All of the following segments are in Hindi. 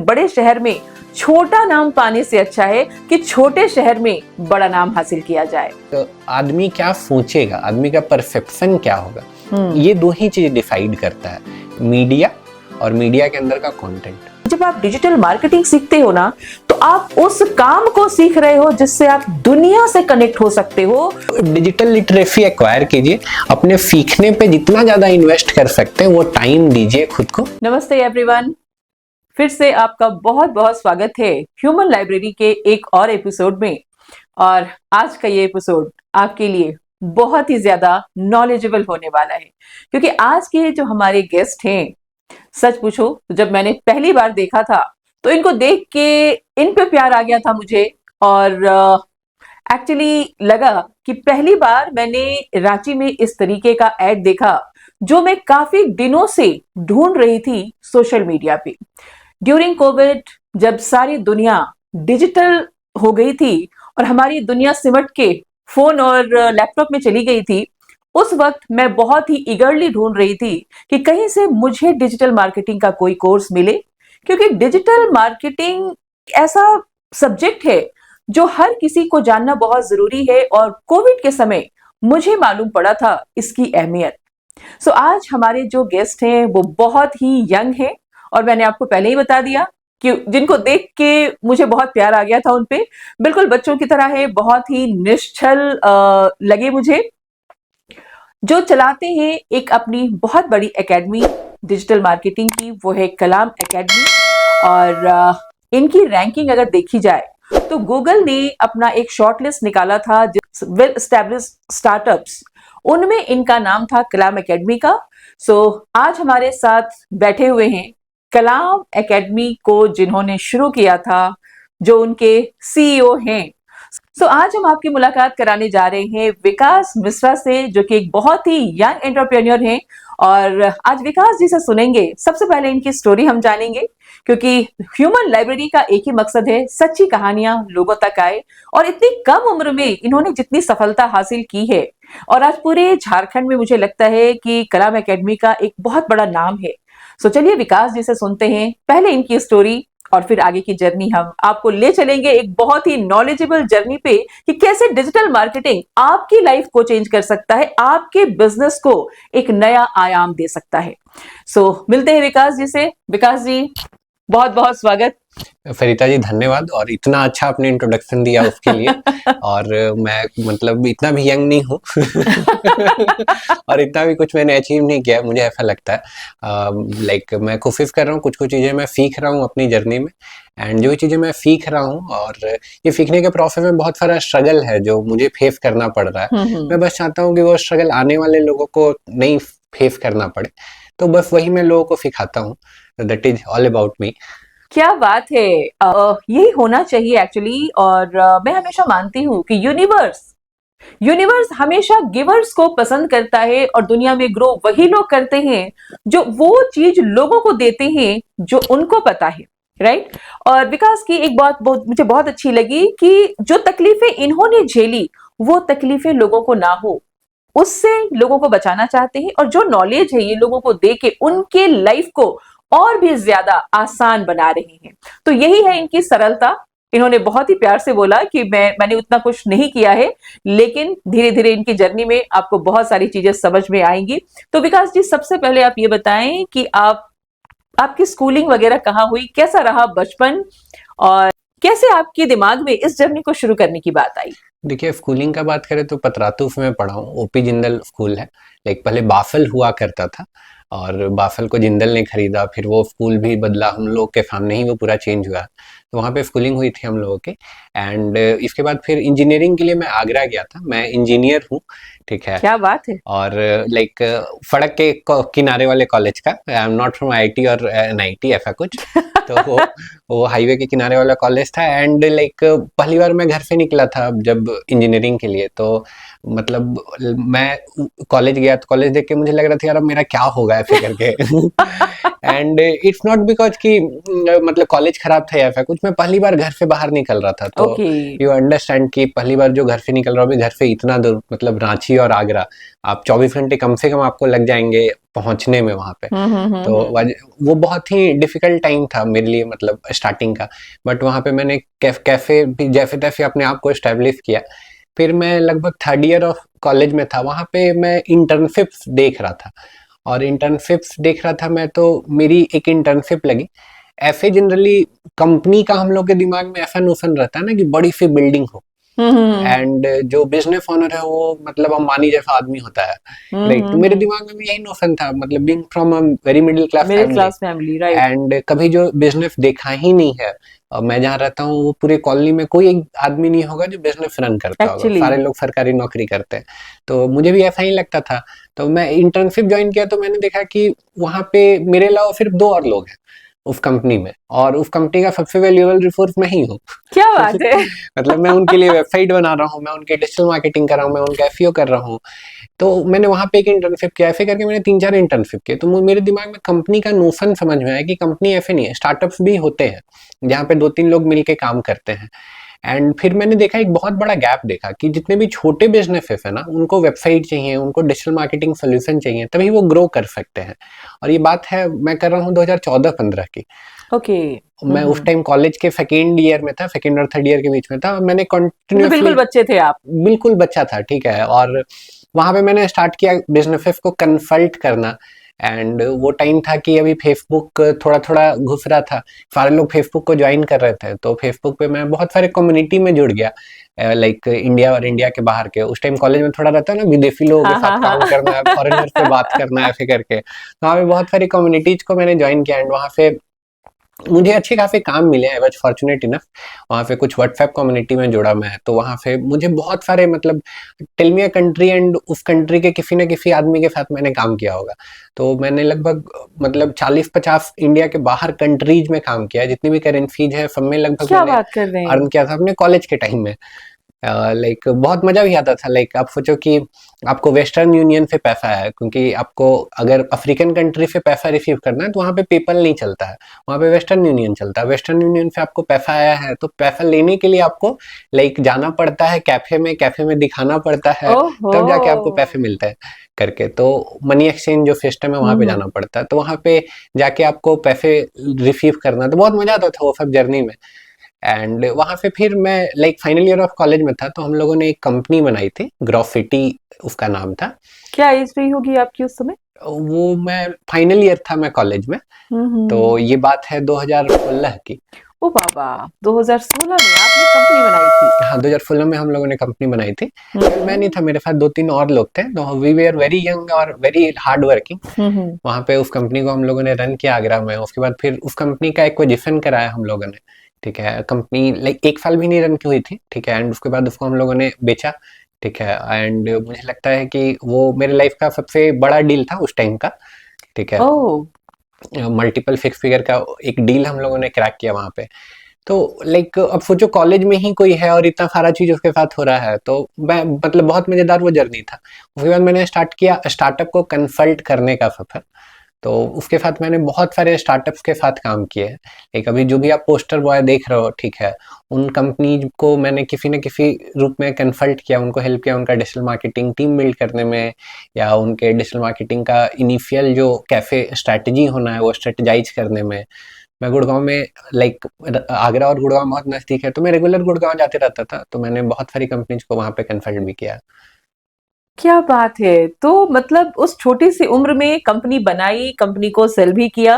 बड़े शहर में छोटा नाम पाने से अच्छा है कि छोटे शहर में बड़ा नाम हासिल किया जाए। तो आदमी क्या सोचेगा, आदमी का परसेप्शन क्या होगा, ये दो ही चीज डिसाइड करता है, मीडिया और मीडिया के अंदर का कंटेंट। जब आप डिजिटल मार्केटिंग सीखते हो ना, तो आप उस काम को सीख रहे हो जिससे आप दुनिया से कनेक्ट हो सकते हो। डिजिटल लिटरेसी एक्वायर कीजिए, अपने सीखने पे जितना ज्यादा इन्वेस्ट कर सकते हैं वो टाइम दीजिए खुद को। नमस्ते एवरीवन, फिर से आपका बहुत बहुत स्वागत है ह्यूमन लाइब्रेरी के एक और एपिसोड में। और आज का ये एपिसोड आपके लिए बहुत ही ज्यादा नॉलेजेबल होने वाला है, क्योंकि आज के जो हमारे गेस्ट हैं, सच पूछो तो जब मैंने पहली बार देखा था तो इनको देख के इन पे प्यार आ गया था मुझे। और एक्चुअली लगा कि पहली बार मैंने रांची में इस तरीके का एड देखा जो मैं काफी दिनों से ढूंढ रही थी सोशल मीडिया पे। ड्यूरिंग कोविड, जब सारी दुनिया डिजिटल हो गई थी और हमारी दुनिया सिमट के फोन और लैपटॉप में चली गई थी, उस वक्त मैं बहुत ही ईगरली ढूंढ रही थी कि कहीं से मुझे डिजिटल मार्केटिंग का कोई कोर्स मिले, क्योंकि डिजिटल मार्केटिंग ऐसा सब्जेक्ट है जो हर किसी को जानना बहुत जरूरी है। और कोविड के समय मुझे मालूम पड़ा था इसकी अहमियत। सो आज हमारे जो गेस्ट हैं वो बहुत ही यंग हैं, और मैंने आपको पहले ही बता दिया कि जिनको देख के मुझे बहुत प्यार आ गया था उन पे। बिल्कुल बच्चों की तरह है, बहुत ही निश्चल लगे मुझे, जो चलाते हैं एक अपनी बहुत बड़ी एकेडमी डिजिटल मार्केटिंग की, वो है कलाम एकेडमी। और इनकी रैंकिंग अगर देखी जाए तो गूगल ने अपना एक शॉर्टलिस्ट निकाला था वेल एस्टैब्लिश्ड स्टार्टअप्स, उनमें इनका नाम था कलाम एकेडमी का। सो आज हमारे साथ बैठे हुए हैं कलाम एकेडमी को जिन्होंने शुरू किया था, जो उनके सीईओ हैं। सो आज हम आपकी मुलाकात कराने जा रहे हैं विकास मिश्रा से, जो कि एक बहुत ही यंग एंटरप्रेन्योर हैं। और आज विकास जी से सुनेंगे, सबसे पहले इनकी स्टोरी हम जानेंगे, क्योंकि ह्यूमन लाइब्रेरी का एक ही मकसद है, सच्ची कहानियां लोगों तक आए। और इतनी कम उम्र में इन्होंने जितनी सफलता हासिल की है, और आज पूरे झारखंड में मुझे लगता है कि कलाम एकेडमी का एक बहुत बड़ा नाम है। सो चलिए विकास जी से सुनते हैं पहले इनकी स्टोरी, और फिर आगे की जर्नी हम आपको ले चलेंगे एक बहुत ही नॉलेजेबल जर्नी पे कि कैसे डिजिटल मार्केटिंग आपकी लाइफ को चेंज कर सकता है, आपके बिजनेस को एक नया आयाम दे सकता है। सो मिलते हैं विकास जी से। विकास जी, बहुत बहुत स्वागत। फरीता जी धन्यवाद, और इतना अच्छा आपने इंट्रोडक्शन दिया उसके लिए। और मैं मतलब इतना भी यंग नहीं हूँ और इतना भी कुछ मैंने अचीव नहीं किया, मुझे ऐसा लगता है। लाइक मैं कोशिश कर रहा हूँ, कुछ कुछ चीज़ें मैं सीख रहा हूँ अपनी जर्नी में। एंड जो चीज़ें मैं सीख रहा हूँ, और ये सीखने के प्रोसेस में बहुत सारा स्ट्रगल है जो मुझे फेस करना पड़ रहा है। मैं बस चाहता हूँ कि वो स्ट्रगल आने वाले लोगों को नहीं फेस करना पड़े, तो बस वही मैं लोगों को सिखाता हूँ। That is all about me. क्या बात है, यही होना चाहिए एक्चुअली। और मैं हमेशा मानती हूँ कि यूनिवर्स हमेशा गिवर्स को पसंद करता है, और दुनिया में ग्रो वही लोग करते हैं जो वो चीज लोगों को देते हैं जो उनको पता है, राइट। और विकास की एक बात मुझे बहुत अच्छी लगी कि जो तकलीफें इन्होंने झेली, वो तकलीफें लोगों को ना हो, उससे लोगों को बचाना चाहते हैं। और जो नॉलेज है ये लोगों को दे के उनके लाइफ को और भी ज्यादा आसान बना रहे हैं। तो यही है इनकी सरलता। इन्होंने बहुत ही प्यार से बोला कि मैंने उतना कुछ नहीं किया है, लेकिन धीरे धीरे इनकी जर्नी में आपको बहुत सारी चीजें समझ में आएंगी। तो विकास जी, सबसे पहले आप ये बताएं कि आपकी स्कूलिंग वगैरह कहाँ हुई, कैसा रहा बचपन, और कैसे आपके दिमाग में इस जर्नी को शुरू करने की बात आई? देखिए, स्कूलिंग का बात करें तो पतरातूफ में पढ़ा हूँ, ओपी जिंदल स्कूल है। लाइक पहले बाफल हुआ करता था, और बाफल को जिंदल ने खरीदा, फिर वो स्कूल भी बदला, हम लोग के सामने ही वो पूरा चेंज हुआ। तो वहाँ पे स्कूलिंग हुई थी हम लोगों के। एंड इसके बाद फिर इंजीनियरिंग के लिए मैं आगरा गया था। मैं इंजीनियर हूँ, ठीक है। क्या बात है। और लाइक सड़क के किनारे वाले कॉलेज का, I am not from IT और एनआईटी ऐसा कुछ। तो वो हाईवे के किनारे वाला कॉलेज था। एंड लाइक पहली बार मैं घर से निकला था जब इंजीनियरिंग के लिए, तो मतलब मैं कॉलेज गया तो कॉलेज देख के मुझे लग रहा था यार अब मेरा क्या होगा, ऐसे करके। एंड इट्स नॉट बिकॉज कि मतलब कॉलेज खराब था या फिर कुछ, मैं पहली बार घर से बाहर निकल रहा था, तो ओके। यू अंडरस्टैंड कि पहली बार जो घर से निकल रहा हूँ, घर से इतना दूर, मतलब रांची और आगरा, आप 24 घंटे कम से कम आपको लग जाएंगे पहुंचने में वहां पे। तो वो बहुत ही डिफिकल्ट टाइम था मेरे लिए, मतलब स्टार्टिंग का। बट वहां पे मैंने कैफे भी जैसे तैसे अपने आप को एस्टेब्लिश किया। फिर मैं लगभग थर्ड ईयर ऑफ कॉलेज में था, वहां पे मैं इंटर्नशिप्स देख रहा था। और इंटर्नशिप्स देख रहा था मैं, तो मेरी एक इंटर्नशिप लगी। ऐसे जनरली कंपनी का हम लोग के दिमाग में ऐसा नोशन रहता है ना कि बड़ी सी बिल्डिंग हो, एंड जो बिजनेस ओनर है वो मतलब अंबानी जैसा आदमी होता है। लाइक तो मेरे दिमाग में भी यही नोशन था, मतलब being from a very middle class middle family, class family, right. And कभी जो बिजनेस देखा ही नहीं है। और मैं जहाँ रहता हूँ वो पूरे कॉलोनी में कोई एक आदमी नहीं होगा जो बिजनेस रन करता होगा, एक्चुअली। सारे लोग सरकारी नौकरी करते हैं। तो मुझे भी ऐसा ही लगता था। तो मैं इंटर्नशिप ज्वाइन किया, तो मैंने देखा कि वहाँ पे मेरे अलावा सिर्फ 2 और लोग हैं उस कंपनी में, और उस कंपनी का सबसे वैल्यूएबल रिसोर्स मैं ही हूँ। क्या बात है। मतलब मैं उनके लिए वेबसाइट बना रहा हूँ, मैं उनके डिजिटल मार्केटिंग कर रहा हूँ, मैं उनका एसईओ कर रहा हूँ। तो मैंने वहाँ पे एक इंटर्नशिप किया, ऐसे करके मैंने 3-4 इंटर्नशिप किए। तो मेरे दिमाग में कंपनी का नोशन समझ में आया कि कंपनी ऐसे नहीं है, स्टार्टअप्स भी होते हैं जहाँ पे 2-3 लोग मिलके काम करते हैं। एंड फिर मैंने देखा, एक बहुत बड़ा गैप देखा कि जितने भी छोटे बिजनेसेस है ना, उनको वेबसाइट चाहिए, उनको डिजिटल मार्केटिंग सोल्यूशन चाहिए, तभी वो ग्रो कर सकते हैं। और ये बात है, मैं कर रहा हूँ 2014-15 की। ओके। मैं उस टाइम कॉलेज के सेकेंड ईयर में था, सेकेंड और थर्ड ईयर के बीच में था। मैंने मतलब बिल्कुल कंटिन्यूअसली, बच्चे थे आप। बिल्कुल बच्चा था, ठीक है। और वहां पे मैंने स्टार्ट किया बिजनेसेस को कंसल्ट करना। एंड वो टाइम था कि अभी फेसबुक थोड़ा थोड़ा घुस रहा था, सारे लोग फेसबुक को ज्वाइन कर रहे थे। तो फेसबुक पे मैं बहुत सारे कम्युनिटी में जुड़ गया, लाइक इंडिया और इंडिया के बाहर के। उस टाइम कॉलेज में थोड़ा रहता है ना, विदेशी लोगों के हाँ साथ हाँ काम हाँ। करना है, फॉरेनर से बात करना है, ऐसे करके। तो वहाँ पे बहुत सारी कम्युनिटीज को मैंने ज्वाइन किया, एंड वहाँ से मुझे अच्छे खासे काम मिले। आई वाज फॉर्चुनेट इनफ, वहाँ पे कुछ व्हाट्सएप कम्युनिटी में जुड़ा मैं, तो वहाँ पे मुझे बहुत सारे, मतलब tell me a country, and उस कंट्री के किसी न किसी आदमी के साथ मैंने काम किया होगा। तो मैंने लगभग, मतलब 40-50 इंडिया के बाहर कंट्रीज में काम किया है। जितनी भी करेंसीज है सब में लगभग क्या मैंने बात कर रहे हैं। अर्न किया था अपने कॉलेज के टाइम में। लाइक बहुत मजा भी आता था। लाइक आप सोचो कि आपको वेस्टर्न यूनियन से पैसा है, क्योंकि आपको अगर अफ्रीकन कंट्री से पैसा रिसीव करना है तो वहाँ पे पेपल नहीं चलता है, वहाँ पे वेस्टर्न यूनियन चलता है। वेस्टर्न यूनियन से आपको पैसा आया है, तो पैसा लेने के लिए आपको लाइक जाना पड़ता है कैफे में दिखाना पड़ता है, ओहो। तब जाके आपको पैसे मिलते हैं करके। तो मनी एक्सचेंज जो सिस्टम है वहाँ पे जाना पड़ता है, तो वहाँ पे जाके आपको पैसे रिसीव करना, तो बहुत मजा आता था वो सब जर्नी में। एंड वहां से फिर मैं like final year of college में था, तो हम लोगों ने एक कंपनी बनाई थी, ग्राफिटी उसका नाम था। क्या एज रही होगी आपकी उस समय। वो मैं फाइनल ईयर था मैं कॉलेज में। तो ये बात है 2016 की। ओ बाबा, 2016 में आपने कंपनी बनाई थी। हाँ, 2016 में हम लोगों ने कंपनी बनाई थी। मैं नहीं हम्म था, मेरे साथ 2-3 और लोग थे, तो वी वर वेरी यंग और वेरी हार्ड वर्किंग। हम्म। वहाँ पे उस कंपनी को हम लोगों ने रन किया आगरा में। उसके बाद फिर उस कंपनी का एक्विजिशन कराया हम लोगों ने, ठीक है। कंपनी लाइक 1 साल भी नहीं रन की हुई थी, ठीक है। एंड उसके बाद उसको हम लोगों ने बेचा, ठीक है। एंड मुझे लगता है कि वो मेरे लाइफ का सबसे बड़ा डील था उस टाइम का, ठीक है। ओह। मल्टीपल फिक्स फिगर का एक डील हम लोगों ने क्रैक किया वहाँ पे। तो लाइक अब सोचो कॉलेज में ही कोई है और इतना सारा चीज उसके साथ हो रहा है, तो मैं, मतलब बहुत मजेदार वो जर्नी था। उसके बाद मैंने स्टार्ट किया स्टार्टअप को कंसल्ट करने का सफर। तो उसके साथ मैंने बहुत सारे स्टार्टअप्स के साथ काम किए हैं। एक अभी जो भी आप पोस्टर बॉय देख रहे हो, ठीक है, उन कंपनी को मैंने किसी न किसी रूप में कंसल्ट किया, उनको हेल्प किया उनका डिजिटल मार्केटिंग टीम बिल्ड करने में, या उनके डिजिटल मार्केटिंग का इनिशियल जो कैफे स्ट्रैटेजी होना है वो स्ट्रेटेजाइज करने में। मैं गुड़गांव में, लाइक आगरा और गुड़गांव बहुत नजदीक है, तो मैं रेगुलर गुड़गांव जाते रहता था, तो मैंने बहुत सारी कंपनीज को वहां पे कंसल्ट भी किया। क्या बात है। तो मतलब उस छोटी सी उम्र में कंपनी बनाई, कंपनी को सेल भी किया।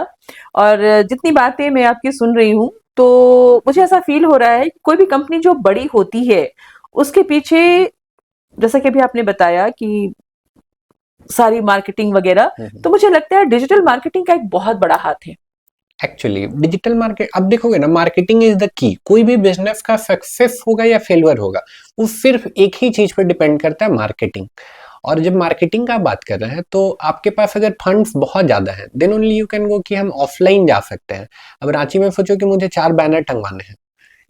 और जितनी बातें मैं आपकी सुन रही हूँ, तो मुझे ऐसा फील हो रहा है कि कोई भी कंपनी जो बड़ी होती है, उसके पीछे, जैसा कि अभी आपने बताया कि सारी मार्केटिंग वगैरह, तो मुझे लगता है डिजिटल मार्केटिंग का एक बहुत बड़ा हाथ है। एक्चुअली डिजिटल मार्केट, अब देखोगे ना, मार्केटिंग इज द की। कोई भी बिजनेस का सक्सेस होगा या फेलियर होगा, वो सिर्फ एक ही चीज पे डिपेंड करता है, मार्केटिंग। और जब मार्केटिंग का बात कर रहे हैं, तो आपके पास अगर फंड्स बहुत ज्यादा हैं, then only you can go कि हम ऑफलाइन जा सकते हैं। अब रांची में सोचो कि मुझे 4 बैनर टंगवाने हैं,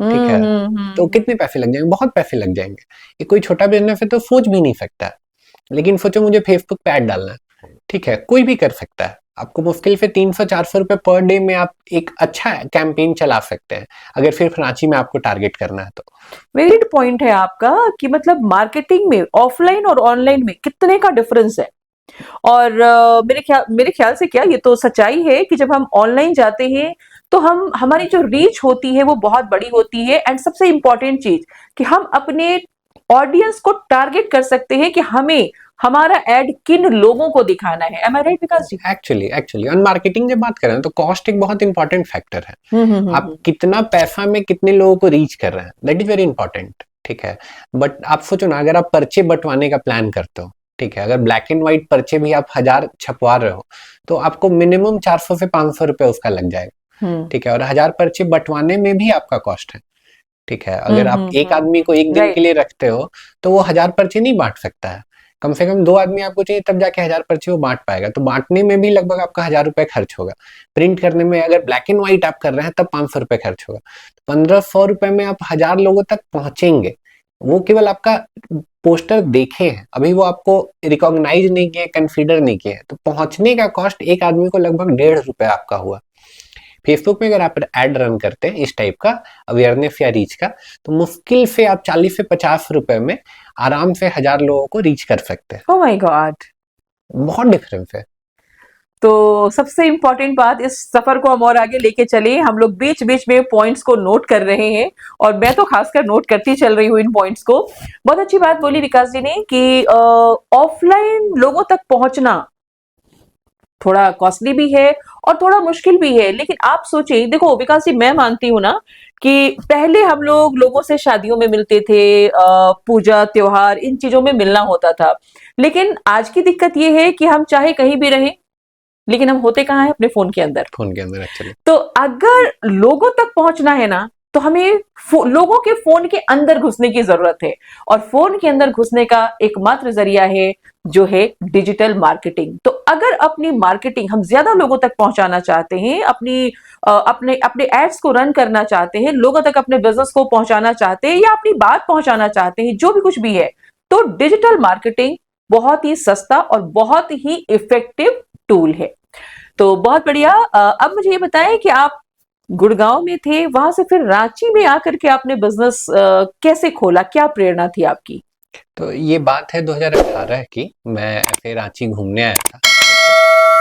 ठीक है, तो कितने पैसे लग जाएंगे? बहुत पैसे लग जाएंगे। ये कोई छोटा बिजनेस है तो सोच भी नहीं सकता है। लेकिन सोचो मुझे फेसबुक पे ऐड डालना है, ठीक है, कोई भी कर सकता है, आपको मुश्किल से 300-400 रुपए पर डे में आप एक अच्छा कैंपेन चला सकते हैं, अगर सिर्फ रांची में आपको टारगेट करना है तो। वेलिड पॉइंट है आपका कि मतलब मार्केटिंग में ऑफलाइन और ऑनलाइन में कितने का डिफरेंस है। और मेरे ख्याल से क्या ये तो सच्चाई है कि जब हम ऑनलाइन जाते हैं तो हम हमारी जो रीच होती है वो बहुत बड़ी होती है, एंड सबसे इंपॉर्टेंट चीज कि हम अपने ऑडियंस को टारगेट कर सकते हैं कि हमें हमारा एड किन लोगों को दिखाना है। Am I right Vikas ji? Actually actually on marketing जब बात करें तो कॉस्ट एक बहुत इंपॉर्टेंट फैक्टर है। आप हम्म। कितना पैसा में कितने लोगों को रीच कर रहे हैं, दैट इज वेरी इंपॉर्टेंट, ठीक है। बट आप सोचो ना, अगर आप पर्चे बंटवाने का प्लान करते हो, ठीक है, अगर ब्लैक एंड व्हाइट पर्चे भी आप 1000 छपवा रहे हो तो आपको मिनिमम 400 से 500 रुपए उसका लग जाएगा, ठीक है, और 1000 पर्चे बंटवाने में भी आपका कॉस्ट है, ठीक है। अगर आप एक आदमी को एक दिन के राइट। लिए रखते हो तो वो 1000 पर्चे नहीं बांट सकता है, कम से कम 2 आदमी आपको चाहिए तब जाके 1000 पर्चे वो बांट पाएगा। तो बांटने में भी लगभग आपका 1000 रुपए खर्च होगा। प्रिंट करने में अगर ब्लैक एंड व्हाइट आप कर रहे हैं तब 500 रुपए खर्च होगा। 1500 रुपए में आप 1000 लोगों तक पहुंचेंगे। वो केवल आपका पोस्टर देखे हैं, अभी वो आपको रिकॉग्नाइज नहीं किए, कंसीडर नहीं किए, तो पहुंचने का कॉस्ट एक आदमी को लगभग 1.5 रुपए आपका हुआ। फेसबुक में अगर आप एड रन करते हैं इस टाइप का अवेयरनेस या रीच का, तो मुश्किल से आप 40 से 50 रुपए में आराम से 1000 लोगों को रीच कर सकते हैं। ओह माय गॉड, बहुत डिफरेंस है। तो सबसे इंपॉर्टेंट बात, इस सफर को हम और आगे लेके चले, हम लोग बीच बीच में पॉइंट्स को नोट कर रहे हैं और मैं तो खासकर नोट करती चल रही हूँ इन पॉइंट्स को। बहुत अच्छी बात बोली विकास जी ने कि ऑफलाइन लोगों तक पहुंचना थोड़ा कॉस्टली भी है और थोड़ा मुश्किल भी है। लेकिन आप सोचिए, देखो विकास जी, मैं मानती हूँ ना कि पहले हम लोग लोगों से शादियों में मिलते थे, पूजा त्योहार इन चीजों में मिलना होता था। लेकिन आज की दिक्कत ये है कि हम चाहे कहीं भी रहें, लेकिन हम होते कहाँ हैं? अपने फोन के अंदर। फोन के अंदर एक्चुअली। तो अगर लोगों तक पहुंचना है ना, तो हमें लोगों के फोन के अंदर घुसने की जरूरत है, और फोन के अंदर घुसने का एकमात्र जरिया है जो है डिजिटल मार्केटिंग। तो अगर अपनी मार्केटिंग हम ज्यादा लोगों तक पहुंचाना चाहते हैं, अपने अपने एड्स को रन करना चाहते हैं, लोगों तक अपने बिजनेस को पहुंचाना चाहते हैं या अपनी बात पहुंचाना चाहते हैं, जो भी कुछ भी है, तो डिजिटल मार्केटिंग बहुत ही सस्ता और बहुत ही इफेक्टिव टूल है। तो बहुत बढ़िया। अब मुझे ये बताएं कि आप गुड़गांव में थे, वहां से फिर रांची में आकर के आपने बिजनेस कैसे खोला? क्या प्रेरणा थी आपकी? तो ये बात है 2018 की। मैं ऐसे रांची घूमने आया था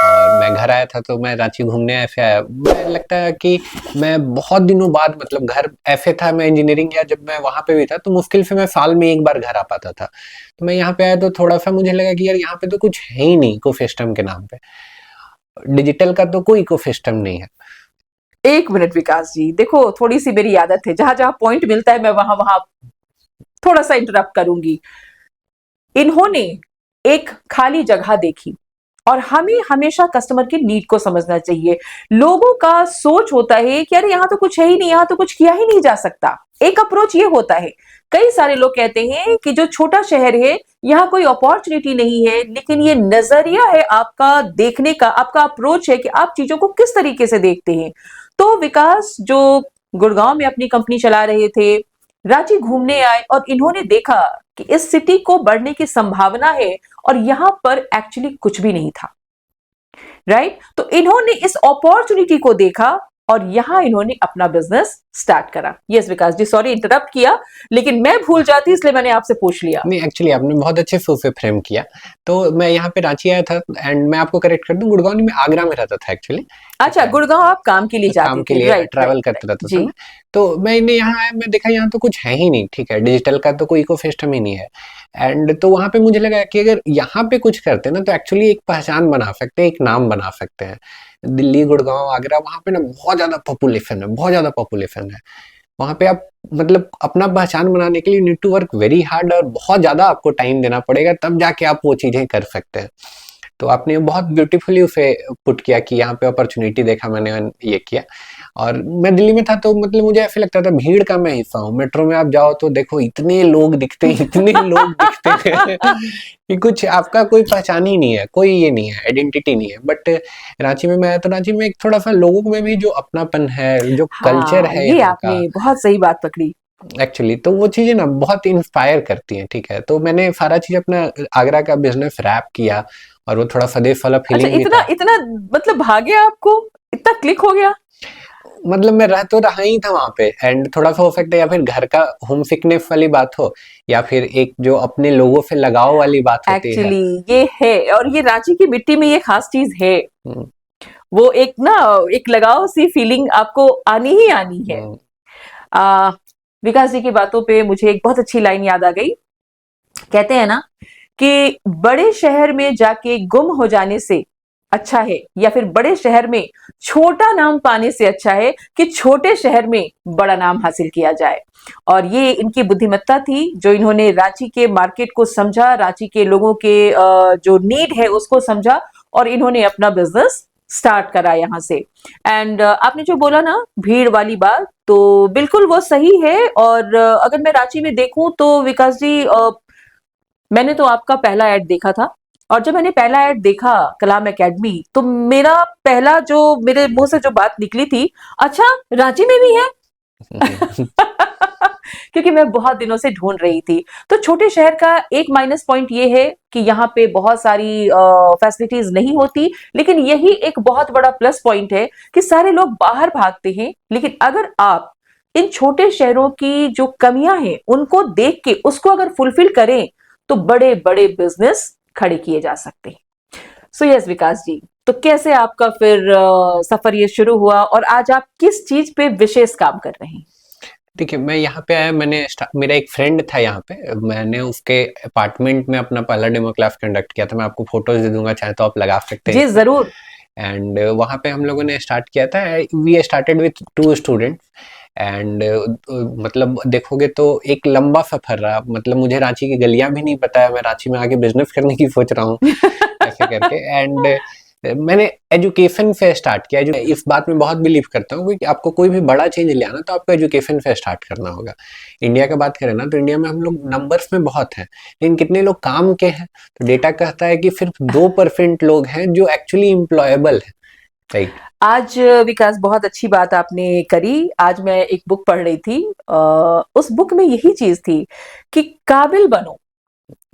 और मैं घर आया था, तो मैं रांची घूमने ऐसे आया, मुझे लगता है कि मैं बहुत दिनों बाद, मतलब घर ऐसे था, मैं इंजीनियरिंग किया जब मैं वहां पे भी था, तो मुश्किल से मैं साल में एक बार घर आ पाता था। तो मैं यहाँ पे आया तो थोड़ा सा मुझे लगा कि यार यहाँ पे तो कुछ है ही नहीं इकोसिस्टम के नाम पे, डिजिटल का तो कोई इकोसिस्टम नहीं है। एक मिनट विकास जी, देखो थोड़ी सी मेरी आदत है, जहां जहां पॉइंट मिलता है मैं वहां वहां थोड़ा सा इंटरप्ट करूंगी। इन्होंने एक खाली जगह देखी, और हमें हमेशा कस्टमर की नीड को समझना चाहिए। लोगों का सोच होता है कि अरे यहाँ तो कुछ है ही नहीं, यहाँ तो कुछ किया ही नहीं जा सकता। एक अप्रोच ये होता है। कई सारे लोग कहते हैं कि जो छोटा शहर है यहाँ कोई अपॉर्चुनिटी नहीं है, लेकिन ये नजरिया है आपका देखने का, आपका अप्रोच है कि आप चीजों को किस तरीके से देखते हैं। तो विकास जो गुड़गांव में अपनी कंपनी चला रहे थे, रांची घूमने आए और इन्होंने देखा कि इस सिटी को बढ़ने की संभावना है, और यहां पर एक्चुअली कुछ भी नहीं था, राइट? तो इन्होंने इस अपॉर्चुनिटी को देखा और यहां इन्होंने अपना बिजनेस स्टार्ट करा। यस विकास जी, सॉरी इंटरप्ट किया, लेकिन मैं भूल जाती इसलिए मैंने आपसे पूछ लिया। नहीं, एक्चुअली आपने बहुत अच्छे से उसे फ्रेम किया। तो मैं यहाँ पे रांची आया था, एंड मैं आपको करेक्ट कर दूं, गुड़गांव नहीं, मैं आगरा में रहता था एक्चुअली। अच्छा, गुड़गांव आप काम के लिए जाते काम के थे? लिए राइट, ट्रैवल राइट, करता रहता था जी। मैं। तो मैंने यहाँ आया, मैं देखा यहाँ तो कुछ है ही नहीं, ठीक है, डिजिटल का तो कोई इकोसिस्टम ही नहीं है। एंड तो वहां पे मुझे लगा कि अगर यहाँ पे कुछ करते हैं ना तो एक्चुअली एक पहचान बना सकते हैं, एक नाम बना सकते हैं। दिल्ली, गुड़गांव, आगरा, वहां पे ना बहुत ज्यादा पॉपुलेशन है, बहुत ज्यादा पॉपुलेशन है। वहां पे आप मतलब अपना पहचान बनाने के लिए need to work very hard, और बहुत ज्यादा आपको टाइम देना पड़ेगा, तब जाके आप वो चीजें कर सकते हैं। तो आपने बहुत ब्यूटीफुली उसे पुट किया कि यहाँ पे अपॉर्चुनिटी देखा मैंने, ये किया। और मैं दिल्ली में था तो मतलब मुझे ऐसे लगता था भीड़ का मैं हिस्सा हूँ। मेट्रो में आप जाओ तो देखो इतने लोग दिखते हैं, इतने लोग दिखते हैं कि कुछ आपका कोई पहचान ही नहीं है, कोई ये नहीं है, आइडेंटिटी नहीं है। बट रांची में मैं आया तो रांची में एक थोड़ा सा लोगों में भी जो अपनापन है, जो कल्चर हाँ, है ये यहाँ का, आपने बहुत सही बात पकड़ी। एक्चुअली तो वो चीजें ना बहुत इंस्पायर करती हैं, ठीक है। तो मैंने सारा चीज अपना आगरा का बिजनेस रैप किया, और वो थोड़ा फदेफ वाला अच्छा, फीलिंग भी इतना था। इतना मतलब भाग्य आपको इतना क्लिक हो गया? मतलब मैं रह तो रहा ही था वहां पे, एंड थोड़ा सा हो सकता है या फिर घर का होम सिकनेस वाली बात हो, या फिर एक जो अपने लोगों से लगाव वाली बात होती है। एक्चुअली ये है, और ये रांची की मिट्टी में ये खास चीज है। हम्म, वो एक ना, एक लगाव सी फीलिंग आपको आनी ही आनी है। हम्म, आ, विकास जी की बातों पे मुझे एक बहुत अच्छी लाइन याद आ गई। कहते हैं ना कि बड़े शहर में जाके गुम हो जाने से अच्छा है, या फिर बड़े शहर में छोटा नाम पाने से अच्छा है कि छोटे शहर में बड़ा नाम हासिल किया जाए। और ये इनकी बुद्धिमत्ता थी, जो इन्होंने रांची के मार्केट को समझा, रांची के लोगों के जो नीड है उसको समझा, और इन्होंने अपना बिजनेस स्टार्ट करा यहाँ से। एंड आपने जो बोला ना भीड़ वाली बात, तो बिल्कुल वो सही है। और अगर मैं रांची में देखूं तो विकास जी, मैंने तो आपका पहला ऐड देखा था, और जब मैंने पहला ऐड देखा कलाम एकेडमी, तो मेरा पहला जो मेरे मुंह से जो बात निकली थी, अच्छा रांची में भी है। हम्म, क्योंकि मैं बहुत दिनों से ढूंढ रही थी। तो छोटे शहर का एक माइनस पॉइंट ये है कि यहाँ पे बहुत सारी फैसिलिटीज नहीं होती, लेकिन यही एक बहुत बड़ा प्लस पॉइंट है कि सारे लोग बाहर भागते हैं। लेकिन अगर आप इन छोटे शहरों की जो कमियां हैं उनको देख के उसको अगर फुलफिल करें, तो बड़े बड़े बिजनेस खड़े किए जा सकते हैं। सो यस विकास जी, तो कैसे आपका फिर सफर ये शुरू हुआ, और आज आप किस चीज पे विशेष काम कर रहे हैं? देखिए मैं यहाँ पे आया, मेरा एक फ्रेंड था यहाँ पे, मैंने उसके अपार्टमेंट में अपना पहला डेमो क्लास कंडक्ट किया था। मैं आपको फोटोज दे दूंगा, चाहे तो आप लगा सकते हैं जी इसमें। जरूर। एंड वहाँ पे हम लोगों ने स्टार्ट किया था, we started with 2 students. And मतलब देखोगे तो एक लंबा सफर रहा। मतलब मुझे रांची की गलियां भी नहीं पता है, मैं रांची में आके बिजनेस करने की सोच रहा हूँ ऐसे करके। एंड मैंने एजुकेशन से स्टार्ट किया। इस बात में बहुत बिलीव करता हूँ कि आपको कोई भी बड़ा चेंज ले आना तो आपको एजुकेशन से स्टार्ट करना होगा। इंडिया का बात करें ना, तो इंडिया में हम लोग नंबर्स में बहुत हैं, लेकिन कितने लोग काम के हैं? तो डेटा कहता है कि सिर्फ 2% लोग हैं जो एक्चुअली एम्प्लॉयबल है, राइट। आज विकास बहुत अच्छी बात आपने करी। आज मैं एक बुक पढ़ रही थी, उस बुक में यही चीज थी कि काबिल बनो,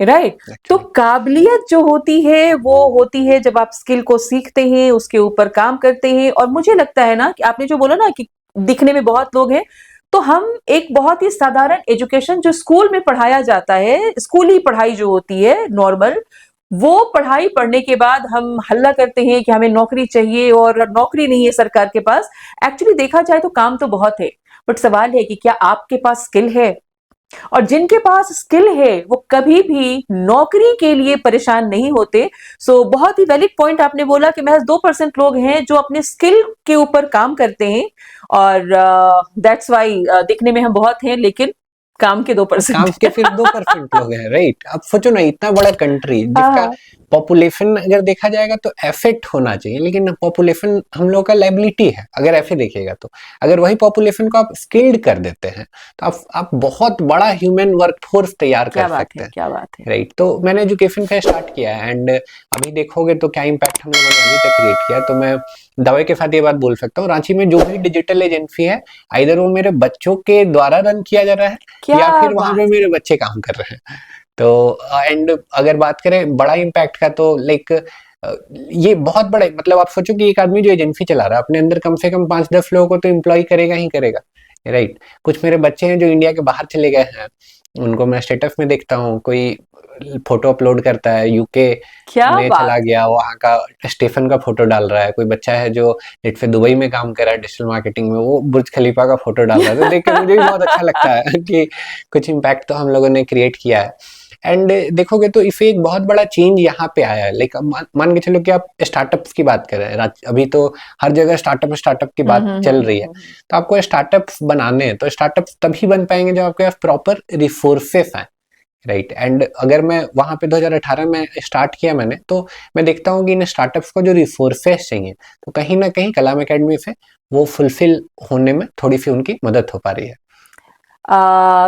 राइट। तो एक्चुअली काबिलियत जो होती है वो होती है जब आप स्किल को सीखते हैं, उसके ऊपर काम करते हैं। और मुझे लगता है ना कि आपने जो बोला ना कि दिखने में बहुत लोग हैं, तो हम एक बहुत ही साधारण एजुकेशन जो स्कूल में पढ़ाया जाता है, स्कूली पढ़ाई जो होती है नॉर्मल, वो पढ़ाई पढ़ने के बाद हम हल्ला करते हैं कि हमें नौकरी चाहिए, और नौकरी नहीं है सरकार के पास। एक्चुअली देखा जाए तो काम तो बहुत है, बट सवाल है कि क्या आपके पास स्किल है? और जिनके पास स्किल है वो कभी भी नौकरी के लिए परेशान नहीं होते। सो बहुत ही वैलिड पॉइंट आपने बोला कि महज 2% लोग हैं जो अपने स्किल के ऊपर काम करते हैं, और दैट्स वाई दिखने में हम बहुत हैं, लेकिन काम के 2%। काम के फिर 2% लोग हैं, राइट। अब सोचो ना, इतना बड़ा कंट्री हाँ जिसका हाँ। पॉपुलेशन अगर देखा जाएगा तो एफेक्ट होना चाहिए, लेकिन पॉपुलेशन हम लोग का लाइबिलिटी है अगर ऐसे देखिएगा तो। अगर वही पॉपुलेशन को आप स्किल्ड कर देते हैं तो आप बहुत बड़ा ह्यूमन वर्कफोर्स तैयार कर क्या बात सकते है, हैं, क्या बात है। राइट। तो मैंने एजुकेशन का स्टार्ट किया है, एंड अभी देखोगे तो क्या इम्पैक्ट हम लोगों ने अभी तक क्रिएट किया है। तो मैं दावे के साथ ये बात बोल सकता हूँ, रांची में जो भी डिजिटल एजेंसी है, आइदर वो मेरे बच्चों के द्वारा रन किया जा रहा है, क्या या फिर वहां पे बात। मेरे बच्चे काम कर रहे हैं। तो एंड अगर बात करें बड़ा इम्पैक्ट का, तो लाइक ये बहुत बड़ा, मतलब आप सोचो कि एक आदमी जो एजेंसी चला रहा है अपने अंदर कम से कम 5-10 लोगों को तो एम्प्लॉय करेगा ही करेगा, राइट। कुछ मेरे बच्चे हैं जो इंडिया के बाहर चले गए हैं, उनको मैं स्टेटस में देखता हूँ, कोई फोटो अपलोड करता है यूके क्या में चला बात है। गया, वहाँ का स्टेशन का फोटो डाल रहा है। कोई बच्चा है जो नेट पे दुबई में काम कर रहा है डिजिटल मार्केटिंग में, वो बुर्ज खलीफा का फोटो डाल रहा है। तो देख के मुझे भी बहुत अच्छा लगता है कि कुछ इम्पैक्ट तो हम लोगों ने क्रिएट किया है। एंड देखोगे तो इसे एक बहुत बड़ा चेंज यहाँ पे आया है। लाइक मान के चलो कि आप स्टार्टअप्स की बात करें, अभी तो हर जगह स्टार्टअप की बात चल रही है। तो आपको स्टार्टअप्स बनाने हैं तो स्टार्टअप्स तभी बन पाएंगे जब आपके पास प्रॉपर रिसोर्सेस हैं, राइट। एंड अगर मैं वहां पे 2018 में स्टार्ट किया मैंने, तो मैं देखता हूँ कि इन स्टार्टअप्स को जो रिसोर्सेस चाहिए, तो कहीं ना कहीं कलाम एकेडमी से वो फुलफिल होने में थोड़ी सी उनकी मदद हो पा रही है।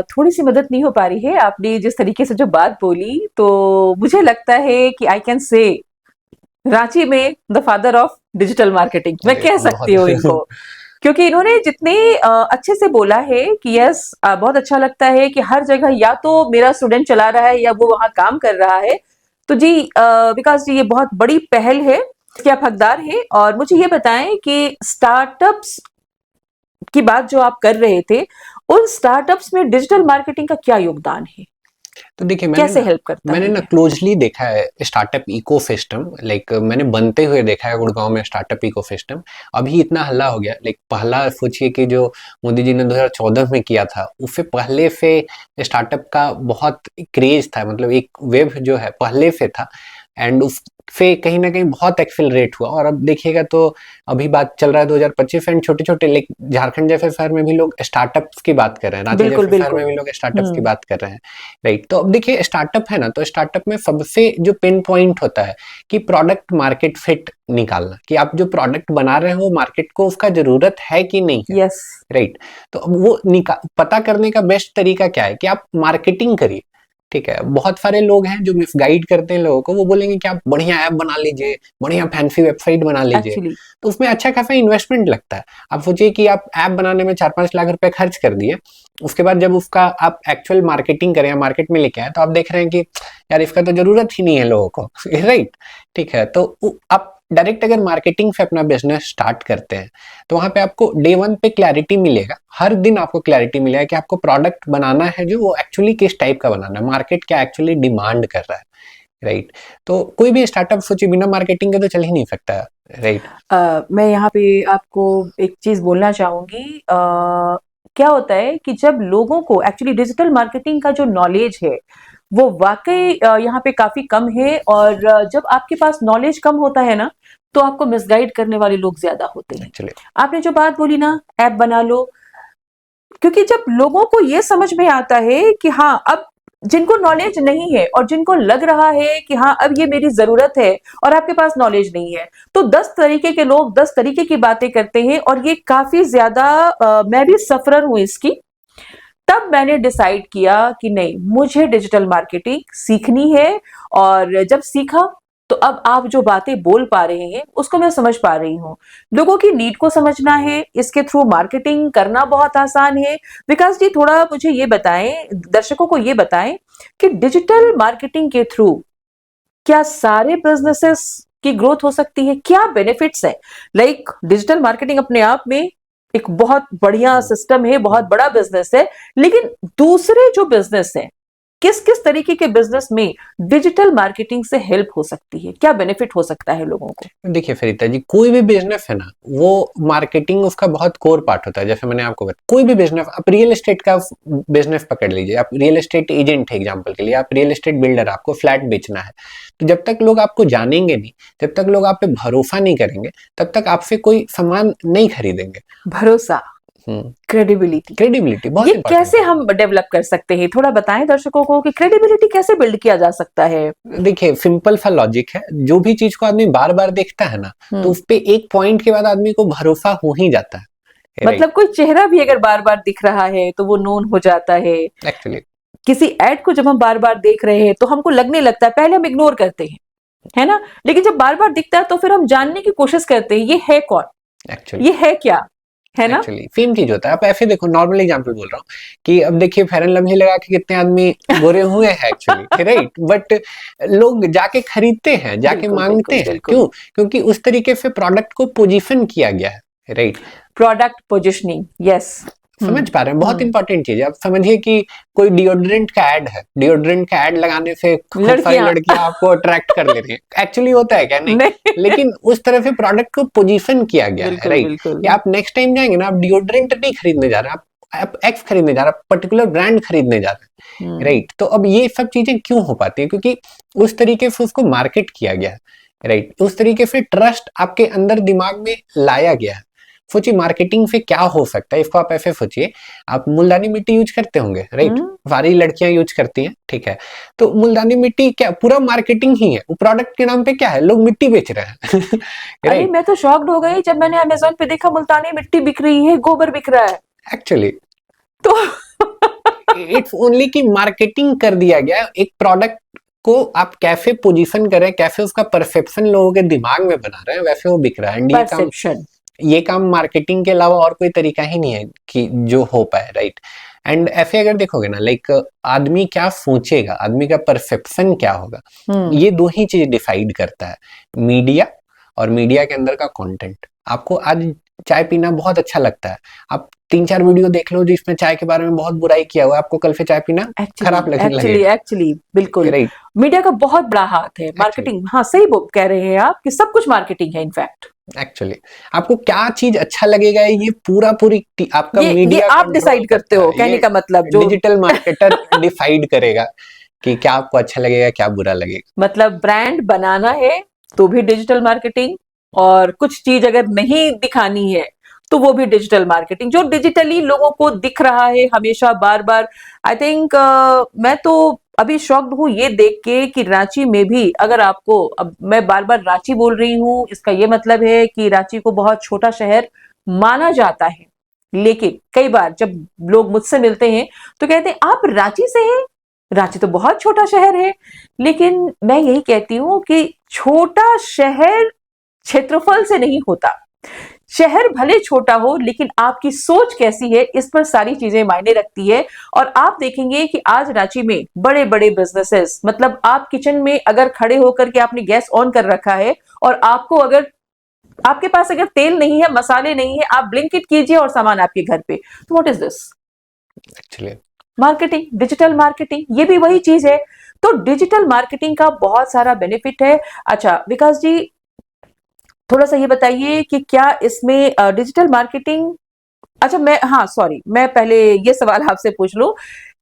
थोड़ी सी मदद नहीं हो पा रही है। आपने जिस तरीके से जो बात बोली, तो मुझे लगता है कि आई कैन से रांची में the father of digital marketing मैं अरे कह सकती हूँ बहुत इनको। क्योंकि इन्होंने जितने अच्छे से बोला है कि यस, बहुत अच्छा लगता है कि हर जगह या तो मेरा स्टूडेंट चला रहा है या वो वहां काम कर रहा है। तो जी विकास जी, ये बहुत बड़ी पहल है, इसके आप हकदार हैं। और मुझे ये बताएं कि स्टार्टअप्स की बात जो आप कर रहे थे, उन स्टार्टअप्स में डिजिटल मार्केटिंग का क्या योगदान है? तो देखिए कैसे हेल्प करता मैंने है ना ये? क्लोजली देखा है स्टार्टअप इकोसिस्टम, लाइक मैंने बनते हुए देखा है गुड़गांव में स्टार्टअप इकोसिस्टम। अभी इतना हल्ला हो गया, लाइक पहला सोचिए कि जो मोदी जी ने 2014 में किया था, उससे पहले से स्टार्टअप का बहुत क्रेज था, मतलब एक वेब जो है पहले से था, एंड उस पे कहीं ना कहीं बहुत एक्सेलरेट हुआ। और अब देखिएगा तो अभी बात चल रहा है 2025, एंड छोटे छोटे लाइक झारखंड जैसे शहर में भी लोग स्टार्टअप्स की बात कर रहे हैं, रांची बिल्कुल, जैसे शहर में बिल्कुल। भी लोग स्टार्टअप्स की हुँ। बात कर रहे हैं, राइट। तो अब देखिए स्टार्टअप है ना, तो स्टार्टअप में सबसे जो पिन पॉइंट होता है कि प्रोडक्ट मार्केट फिट निकालना, कि आप जो प्रोडक्ट बना रहे हो मार्केट को उसका जरूरत है कि नहीं है, यस। राइट। तो अब वो पता करने का बेस्ट तरीका क्या है कि आप मार्केटिंग करिए, ठीक है। बहुत सारे लोग हैं जो मिसगाइड करते हैं लोगों को, वो बोलेंगे कि आप बढ़िया ऐप बना लीजिए, बढ़िया फैंसी वेबसाइट बना लीजिए, एक्चुअली। तो उसमें अच्छा खासा इन्वेस्टमेंट लगता है। आप सोचिए कि आप ऐप बनाने में 4-5 लाख रुपए खर्च कर दिए, उसके बाद जब उसका आप एक्चुअल मार्केटिंग करें, मार्केट में लेके आए, तो आप देख रहे हैं कि यार इसका तो जरूरत ही नहीं है लोगों को, राइट। ठीक है, तो आप डायरेक्ट अगर मार्केटिंग से अपना बिजनेस स्टार्ट करते हैं, तो वहां पे आपको डे वन पे क्लैरिटी मिलेगा, हर दिन आपको क्लैरिटी मिलेगा कि आपको प्रोडक्ट बनाना है जो वो एक्चुअली किस टाइप का बनाना है, मार्केट क्या एक्चुअली डिमांड कर रहा है, राइट। तो कोई भी स्टार्टअप सोचिए बिना मार्केटिंग के तो चल ही नहीं सकता, राइट। मैं यहाँ पे आपको एक चीज़ बोलना चाहूँगी। क्या होता है कि जब लोगों को एक्चुअली डिजिटल मार्केटिंग का जो नॉलेज है, वो वाक़ई यहाँ पे काफ़ी कम है। और जब आपके पास नॉलेज कम होता है ना, तो आपको मिसगाइड करने वाले लोग ज़्यादा होते हैं। एक्चुअली आपने जो बात बोली ना, ऐप बना लो, क्योंकि जब लोगों को ये समझ में आता है कि हाँ, अब जिनको नॉलेज नहीं है और जिनको लग रहा है कि हाँ, अब ये मेरी ज़रूरत है, और आपके पास नॉलेज नहीं है, तो 10 तरीके के लोग 10 तरीके की बातें करते हैं, और ये काफ़ी ज़्यादा मैं भी सफ़रर हूँ इसकी। तब मैंने डिसाइड किया कि नहीं, मुझे डिजिटल मार्केटिंग सीखनी है। और जब सीखा, तो अब आप जो बातें बोल पा रहे हैं उसको मैं समझ पा रही हूँ। लोगों की नीड को समझना है, इसके थ्रू मार्केटिंग करना बहुत आसान है। विकास जी, थोड़ा मुझे ये बताएं, दर्शकों को ये बताएं कि डिजिटल मार्केटिंग के थ्रू क्या सारे बिजनेसेस की ग्रोथ हो सकती है? क्या बेनिफिट्स है? लाइक डिजिटल मार्केटिंग अपने आप में एक बहुत बढ़िया सिस्टम है, बहुत बड़ा बिजनेस है, लेकिन दूसरे जो बिजनेस है, किस किस तरीके के बिजनेस में डिजिटल मार्केटिंग से हेल्प हो सकती है? क्या बेनिफिट हो सकता है लोगों को? देखिए फरीदा जी, कोई भी बिजनेस है ना, वो मार्केटिंग उसका बहुत कोर पार्ट होता है। जैसे मैंने आपको बताया, कोई भी बिजनेस, आप रियल एस्टेट का बिजनेस पकड़ लीजिए, आप रियल एस्टेट एजेंट है एग्जांपल के लिए, आप रियल एस्टेट बिल्डर, आपको फ्लैट बेचना है, तो जब तक लोग आपको जानेंगे नहीं, जब तक लोग आप पे भरोसा नहीं करेंगे, तब तक आपसे कोई सामान नहीं खरीदेंगे। भरोसा, क्रेडिबिलिटी, क्रेडिबिलिटी ये बहुत इंपॉर्टेंट कैसे है। हम डेवलप कर सकते हैं? थोड़ा बताएं दर्शकों को कि क्रेडिबिलिटी कैसे बिल्ड किया जा सकता है? देखिए सिंपल सा लॉजिक है, जो भी चीज को आदमी बार बार देखता है ना, तो उस पे एक पॉइंट के बाद आदमी को भरोसा हो ही जाता है, राइट। मतलब कोई चेहरा भी अगर बार-बार दिख रहा है, तो वो नोन हो जाता है। एक्चुअली किसी ऐड को जब हम बार-बार देख रहे हैं, तो हमको लगने लगता है, पहले हम इग्नोर करते हैं, है ना? लेकिन जब बार-बार दिखता है, तो फिर हम जानने की कोशिश करते हैं, ये है कौन? एक्चुअली ये है क्या? है ना? एक्चुअली सेम चीज होता है। आप ऐसे देखो, नॉर्मल एग्जांपल बोल रहा हूँ कि अब देखिए फेयर एंड लवली लगा के कितने आदमी गोरे हुए हैं एक्चुअली, राइट। बट लोग जाके खरीदते हैं, जाके बिल्कुल, मांगते बिल्कुल, हैं, बिल्कुल। क्यों? क्योंकि उस तरीके से प्रोडक्ट को पोजीशन किया गया है, राइट। Product positioning, yes. समझ पा रहे हैं, बहुत इंपॉर्टेंट चीज है। आप समझिए कि कोई डिओड्रेंट का ऐड है, डिओड्रेंट का ऐड लगाने से खूब सारी लड़कियां लड़कियां आपको अट्रैक्ट कर ले रही हैं, एक्चुअली होता है क्या? नहीं। नहीं। लेकिन उस तरह से प्रोडक्ट को पोजीशन किया गया है, बिल्कुल, राइट। बिल्कुल। या आप नेक्स्ट टाइम जाएंगे ना, आप डिओड्रेंट नहीं खरीदने जा रहे, आप एक्स खरीदने जा रहे, आप पर्टिकुलर ब्रांड खरीदने जा रहे हैं, राइट। तो अब ये सब चीजें क्यों हो पाती है? क्योंकि उस तरीके से उसको मार्केट किया गया है, राइट। उस तरीके से ट्रस्ट आपके अंदर दिमाग में लाया गया है। सोचिए मार्केटिंग से क्या हो सकता है, इसको आप ऐसे सोचिए, आप मुल्तानी मिट्टी यूज करते होंगे, राइट। सारी लड़कियां यूज करती हैं, ठीक है। तो मुल्तानी मिट्टी क्या पूरा मार्केटिंग ही है? वो प्रोडक्ट के नाम पे क्या है, लोग मिट्टी बेच रहे हैं, अरे, राइट। मैं तो शॉक्ड हो गई जब मैंने अमेज़न पे देखा मुल्तानी मिट्टी बिक रही है, गोबर बिक रहा है। एक्चुअली तो इट्स ओनली कि मार्केटिंग कर दिया गया एक प्रोडक्ट को, आप कैसे पोजीशन करें, कैसे उसका परसेप्शन लोगों के दिमाग में बना रहे हैं, वैसे वो बिक रहा है। And perception. ये काम मार्केटिंग के अलावा और कोई तरीका ही नहीं है कि जो हो पाए, राइट। एंड ऐसे अगर देखोगे ना, लाइक आदमी क्या सोचेगा, आदमी का परसेप्शन क्या होगा, ये दो ही चीज डिसाइड करता है, मीडिया और मीडिया के अंदर का कंटेंट। आपको आज चाय पीना बहुत अच्छा लगता है, आप 3-4 वीडियो देख लो जिसमें चाय के बारे में बहुत बुराई किया हुआ है, आपको कल से चाय पीना खराब लगने लगेगा। एक्चुअली बिल्कुल राइट, मीडिया का बहुत बड़ा हाथ है, मार्केटिंग। हाँ सही कह रहे हैं आप कि सब कुछ मार्केटिंग है इनफैक्ट। एक्चुअली आपको क्या चीज अच्छा लगेगा, ये पूरी आपका ये मीडिया आप डिसाइड करते हो, कहने का मतलब जो डिजिटल मार्केटर डिसाइड करेगा कि क्या आपको अच्छा लगेगा, क्या बुरा लगेगा। मतलब ब्रांड बनाना है तो भी डिजिटल मार्केटिंग, और कुछ चीज अगर नहीं दिखानी है तो वो भी डिजिटल मार्केटिंग, जो डिजिटली लोगों को दिख रहा है हमेशा बार बार। आई थिंक मैं तो अभी शॉक्ड हूँ ये देख के कि रांची में भी अगर आपको, अब मैं बार बार रांची बोल रही हूँ, इसका ये मतलब है कि रांची को बहुत छोटा शहर माना जाता है, लेकिन कई बार जब लोग मुझसे मिलते हैं तो कहते हैं आप रांची से हैं, रांची तो बहुत छोटा शहर है। लेकिन मैं यही कहती हूँ कि छोटा शहर क्षेत्रफल से नहीं होता, शहर भले छोटा हो लेकिन आपकी सोच कैसी है इस पर सारी चीजें मायने रखती है। और आप देखेंगे कि आज रांची में बड़े बड़े बिजनेसेस, मतलब आप किचन में अगर खड़े होकर के आपने गैस ऑन कर रखा है और आपको अगर, आपके पास अगर तेल नहीं है, मसाले नहीं है, आप ब्लिंकिट कीजिए और सामान आपके घर पे, तो what is this? Actually marketing, digital marketing, ये भी वही चीज है। तो डिजिटल मार्केटिंग का बहुत सारा बेनिफिट है। अच्छा विकास जी, थोड़ा सा ये बताइए कि क्या इसमें डिजिटल मार्केटिंग, अच्छा मैं, हाँ सॉरी, मैं पहले ये सवाल आपसे पूछ लूं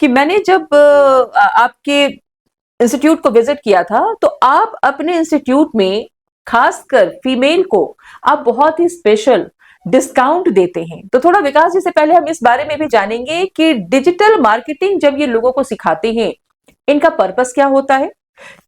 कि मैंने जब आपके इंस्टीट्यूट को विजिट किया था तो आप अपने इंस्टीट्यूट में खासकर फीमेल को आप बहुत ही स्पेशल डिस्काउंट देते हैं। तो थोड़ा विकास जी से पहले हम इस बारे में भी जानेंगे कि डिजिटल मार्केटिंग जब ये लोगों को सिखाते हैं, इनका पर्पस क्या होता है,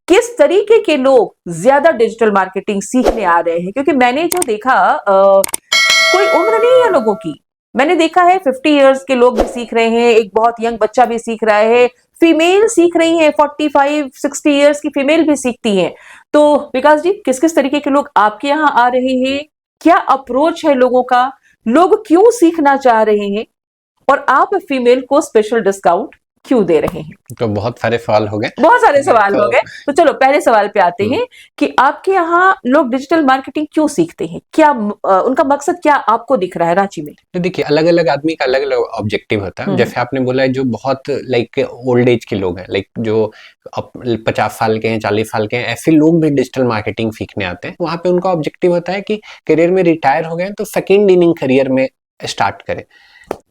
किस तरीके के लोग ज्यादा डिजिटल मार्केटिंग सीखने आ रहे हैं। क्योंकि मैंने जो देखा कोई उम्र नहीं है लोगों की, मैंने देखा है 50 इयर्स के लोग भी सीख रहे हैं, एक बहुत यंग बच्चा भी सीख रहा है, फीमेल सीख रही है, 45-60 इयर्स की फीमेल भी सीखती है। तो विकास जी, किस किस तरीके के लोग आपके यहाँ आ रहे हैं, क्या अप्रोच है लोगों का, लोग क्यों सीखना चाह रहे हैं, और आप फीमेल को स्पेशल डिस्काउंट क्यों दे रहे हैं? तो बहुत सारे सवाल हो गए। बहुत सारे सवाल हो गए, तो चलो पहले सवाल पे आते हैं कि आपके यहाँ लोग डिजिटल मार्केटिंग क्यों सीखते हैं, क्या उनका मकसद क्या आपको दिख रहा है रांची में? तो देखिए, अलग अलग आदमी का अलग अलग ऑब्जेक्टिव होता है। जैसे आपने बोला है, जो बहुत लाइक ओल्ड एज के लोग हैं, लाइक जो 50 साल के हैं, 40 साल के हैं, ऐसे लोग भी डिजिटल मार्केटिंग सीखने आते हैं। वहां पे उनका ऑब्जेक्टिव होता है कि करियर में रिटायर हो गए तो सेकेंड इनिंग करियर में स्टार्ट करें,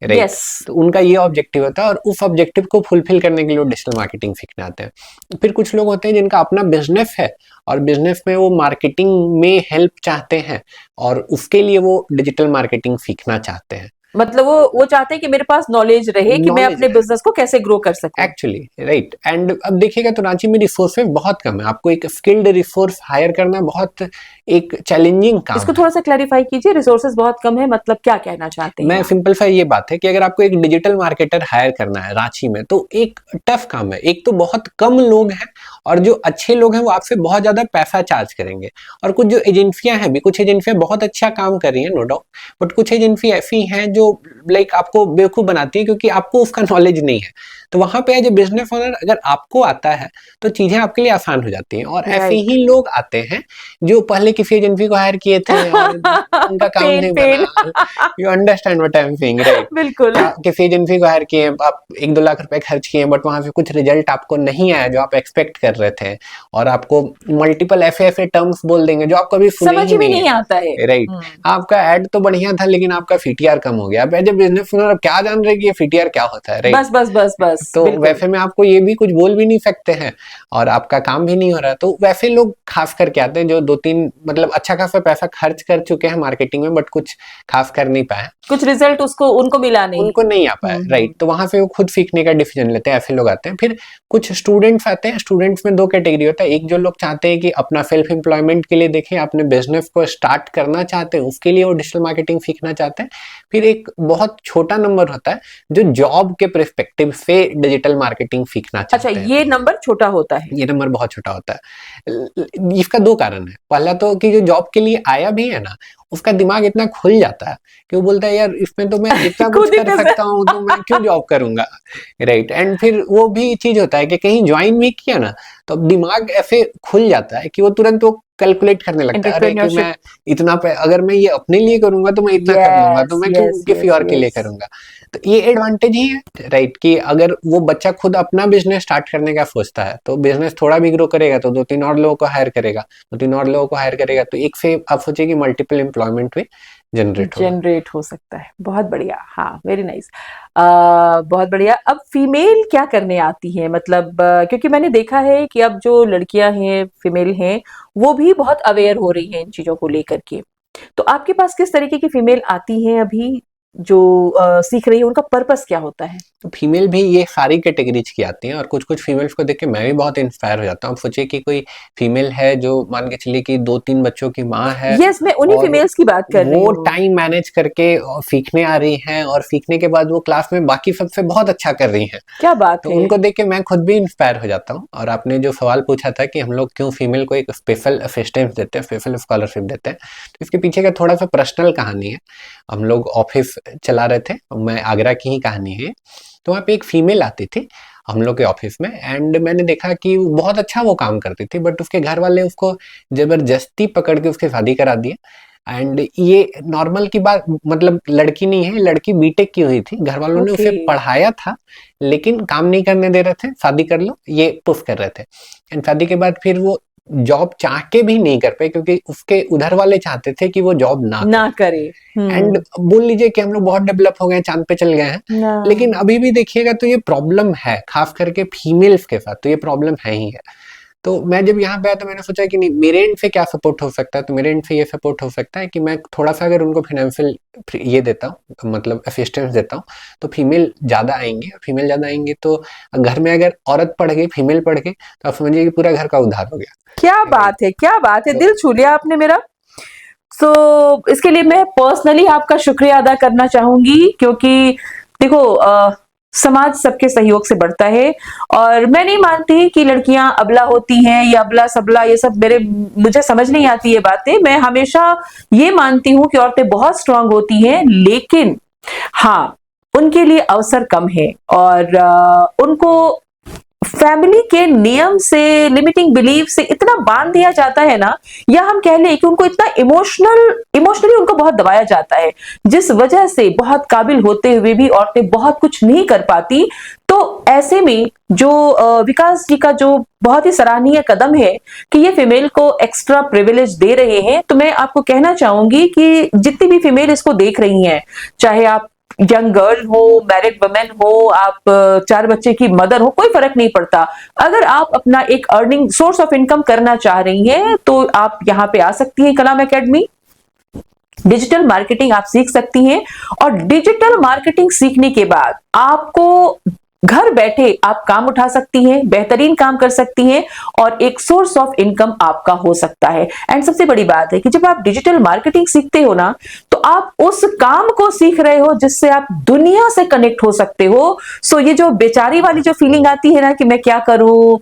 राइट। Yes. तो उनका ये ऑब्जेक्टिव होता है और उस ऑब्जेक्टिव को फुलफिल करने के लिए डिजिटल मार्केटिंग सीखने आते हैं। फिर कुछ लोग होते हैं जिनका अपना बिजनेस है और बिजनेस में वो मार्केटिंग में हेल्प चाहते हैं और उसके लिए वो डिजिटल मार्केटिंग सीखना चाहते हैं। मतलब वो चाहते हैं कि मेरे पास नॉलेज रहे कि मैं अपने बिजनेस को कैसे ग्रो कर सकूं। Actually right. एंड अब देखिएगा तो रांची में रिसोर्सेज बहुत कम है, आपको एक स्किल्ड रिसोर्स हायर करना बहुत एक चैलेंजिंग काम इसको है। थोड़ा सा क्लैरिफाई कीजिए, रिसोर्सेज बहुत कम है मतलब क्या कहना चाहते हैं मैं आप? सिंपल सा ये बात है कि अगर आपको एक डिजिटल मार्केटर हायर करना है रांची में तो एक टफ काम है। एक तो बहुत कम लोग हैं और जो अच्छे लोग हैं वो आपसे बहुत ज्यादा पैसा चार्ज करेंगे। और कुछ जो एजेंसियां हैं भी, कुछ एजेंसियां बहुत अच्छा काम कर रही हैं नो डाउट, बट कुछ एजेंसी ऐसी हैं जो लाइक आपको बेवकूफ बनाती है क्योंकि आपको उसका नॉलेज नहीं है। तो वहां पे एज ए बिजनेस ओनर अगर आपको आता है तो चीजें आपके लिए आसान हो जाती हैं। और ऐसे ही लोग आते हैं जो पहले किसी एजेंसी को हायर किए थे और उनका काम पेन नहीं पेन बना। You understand what I am saying, right. बिल्कुल। किसी एजेंसी को हायर किए, आप 1-2 लाख रुपए खर्च किए, बट वहां से कुछ रिजल्ट आपको नहीं आया जो आप एक्सपेक्ट कर रहे थे, और आपको मल्टीपल ऐसे ऐसे टर्म्स बोल देंगे जो आप कभी सुने समझ ही में नहीं नहीं आता है। है, राइट। आपका एड तो बढ़िया था लेकिन आपका फीटीआर कम हो गया। अब एज ए बिजनेस ओनर आप क्या जान रहे कि ये फीटीआर क्या होता है, राइट। बस बस बस बस तो बिल्कुल। वैसे में आपको ये भी कुछ बोल भी नहीं सकते हैं और आपका काम भी नहीं हो रहा। तो वैसे लोग खास करके आते हैं जो 2-3 मतलब अच्छा खासा पैसा खर्च कर चुके हैं मार्केटिंग में बट कुछ खास कर नहीं पाए, कुछ रिजल्ट उसको उनको मिला नहीं, उनको नहीं आ पाया, राइट। तो वहां से वो खुद सीखने का डिसीजन लेते हैं, ऐसे लोग आते हैं। फिर कुछ स्टूडेंट्स आते हैं। स्टूडेंट्स में 2 कैटेगरी होता है। एक जो लोग चाहते हैं कि अपना सेल्फ एम्प्लॉयमेंट के लिए देखें, अपने बिजनेस को स्टार्ट करना चाहते हैं, उसके लिए वो डिजिटल मार्केटिंग सीखना चाहते हैं। फिर एक बहुत छोटा नंबर होता है जो जॉब के पर्सपेक्टिव से डिजिटल मार्केटिंग सीखना अच्छा, चाहते हैं। ये नंबर छोटा होता है। ये नंबर बहुत छोटा होता है। इसका 2 कारण है। पहला तो कि जो जॉब के लिए आया भी है ना, उसका दिमाग इतना खुल जाता है कि वो बोलता है यार इसमें तो मैं इतना कुछ खुद ही कर पैसे सकता हूँ, तो मैं क्यों जॉब करूँगा? राइट। एंड फिर वो भी चीज़ होता है कि कहीं जॉइन भी किया ना, तो अब दिमाग ऐसे खुल जाता है कि वो तुरंत वो कैलकुलेट करने लगता है, अरे कि एंटरप्रेन्योरशिप। मैं इतना अगर मैं ये अपने लिए करूँगा तो मैं इतना कर लूँगा, तो यस मैं क्यों यस किसी यस और के लिए यस। करूँगा? तो ये एडवांटेज ही है, राइट, कि अगर वो बच्चा खुद अपना बिजनेस स्टार्ट करने का सोचता है तो बिजनेस थोड़ा भी ग्रो करेगा तो 2-3 और लोगों को हायर करेगा, 2-3 और लोगों को हायर करेगा, तो एक से आप सोचिए कि मल्टीपल एम्प्लॉयमेंट भी जनरेट होगा। जनरेट हो सकता है। बहुत बढ़िया, हाँ, वेरी नाइस। बहुत बढ़िया। अब फीमेल क्या करने आती है, मतलब क्योंकि मैंने देखा है कि अब जो लड़कियां हैं, फीमेल हैं, वो भी बहुत अवेयर हो रही हैं इन चीजों को लेकर के। तो आपके पास किस तरीके की फीमेल आती हैं अभी, जो सीख रही है, उनका पर्पस क्या होता है? तो फीमेल भी ये सारी कैटेगरीज की आती हैं और कुछ-कुछ फीमेल्स को देख के मैं भी बहुत इंस्पायर हो जाता हूँ। आप सोचिए कि कोई फीमेल है जो मान के चलिए कि 2-3 बच्चों की माँ है यस, मैं उन्हीं और फीमेल्स की बात कर रही वो हूँ। टाइम मैनेज करके सीखने आ रही हैं और सीखने के बाद वो क्लास में बाकी सबसे बहुत अच्छा कर रही हैं। क्या बात तो है। उनको देख के मैं खुद भी इंस्पायर हो जाता हूँ। और आपने जो सवाल पूछा था कि हम लोग क्यों फीमेल को एक स्पेशल असिस्टेंस देते हैं, स्पेशल स्कॉलरशिप देते हैं, तो इसके पीछे का थोड़ा सा पर्सनल कहानी है। हम लोग ऑफिस चला रहे थे, मैं आगरा की ही कहानी है। तो वहाँ पे एक फीमेल आती थी हम लोग के ऑफिस में, एंड मैंने देखा कि वो बहुत अच्छा वो काम करती थी, बट उसके घर वाले उसको जबरदस्ती पकड़ के उसकी शादी करा दिए। एंड ये नॉर्मल की बात, मतलब लड़की नहीं है, लड़की बीटेक की हुई थी, घर वालों ने ओके। उसे पढ़ाया था लेकिन काम नहीं करने दे रहे थे, शादी कर लो ये पुश कर रहे थे। एंड शादी के बाद फिर वो जॉब चाह के भी नहीं कर पाए क्योंकि उसके उधर वाले चाहते थे कि वो जॉब ना ना करे। करे। एंड बोल लीजिए कि हम लोग बहुत डेवलप हो गए, चांद पे चल गए हैं, ना। लेकिन अभी भी देखिएगा तो ये प्रॉब्लम है, खास करके फीमेल्स के साथ तो ये प्रॉब्लम है ही है। तो मैं जब यहाँ पे आया तो मैंने सोचा कि नहीं, मेरे एंड से क्या सपोर्ट हो सकता है, तो मेरे एंड से ये सपोर्ट हो सकता है कि मैं थोड़ा सा अगर उनको फाइनेंशियल ये देता हूँ, मतलब असिस्टेंस देता हूँ, तो फीमेल ज़्यादा आएंगे। फीमेल ज़्यादा आएंगे तो घर में अगर औरत पढ़ गई, फीमेल पढ़ गई, तो आप समझिए कि पूरा घर का उद्धार हो गया। क्या राइट। बात है, क्या बात है, तो दिल छू लिया आपने मेरा। सो इसके लिए मैं पर्सनली आपका शुक्रिया अदा करना चाहूंगी, क्योंकि देखो, समाज सबके सहयोग से बढ़ता है। और मैं नहीं मानती कि लड़कियां अबला होती हैं या अबला सबला, ये सब मुझे समझ नहीं आती ये बातें। मैं हमेशा ये मानती हूं कि औरतें बहुत स्ट्रांग होती हैं, लेकिन हाँ, उनके लिए अवसर कम है। और उनको फैमिली के नियम से, लिमिटिंग बिलीफ से इतना बांध दिया जाता है ना, या हम कह लें कि उनको इतना इमोशनली उनको बहुत दबाया जाता है, जिस वजह से बहुत काबिल होते हुए भी औरतें बहुत कुछ नहीं कर पाती। तो ऐसे में जो विकास जी का जो बहुत ही सराहनीय कदम है कि ये फीमेल को एक्स्ट्रा प्रिविलेज दे रहे हैं, तो मैं आपको कहना चाहूंगी कि जितनी भी फीमेल इसको देख रही हैं, चाहे आप यंग गर्ल हो, मैरिड वुमेन हो, आप 4 बच्चे की मदर हो, कोई फर्क नहीं पड़ता। अगर आप अपना एक अर्निंग सोर्स ऑफ इनकम करना चाह रही हैं, तो आप यहाँ पे आ सकती हैं कलाम एकेडमी। डिजिटल मार्केटिंग आप सीख सकती हैं, और डिजिटल मार्केटिंग सीखने के बाद आपको घर बैठे आप काम उठा सकती हैं, बेहतरीन काम कर सकती हैं, और एक सोर्स ऑफ इनकम आपका हो सकता है। एंड सबसे बड़ी बात है कि जब आप डिजिटल मार्केटिंग सीखते हो ना, तो आप उस काम को सीख रहे हो जिससे आप दुनिया से कनेक्ट हो सकते हो। सो ये जो बेचारी वाली जो फीलिंग आती है ना कि मैं क्या करूं,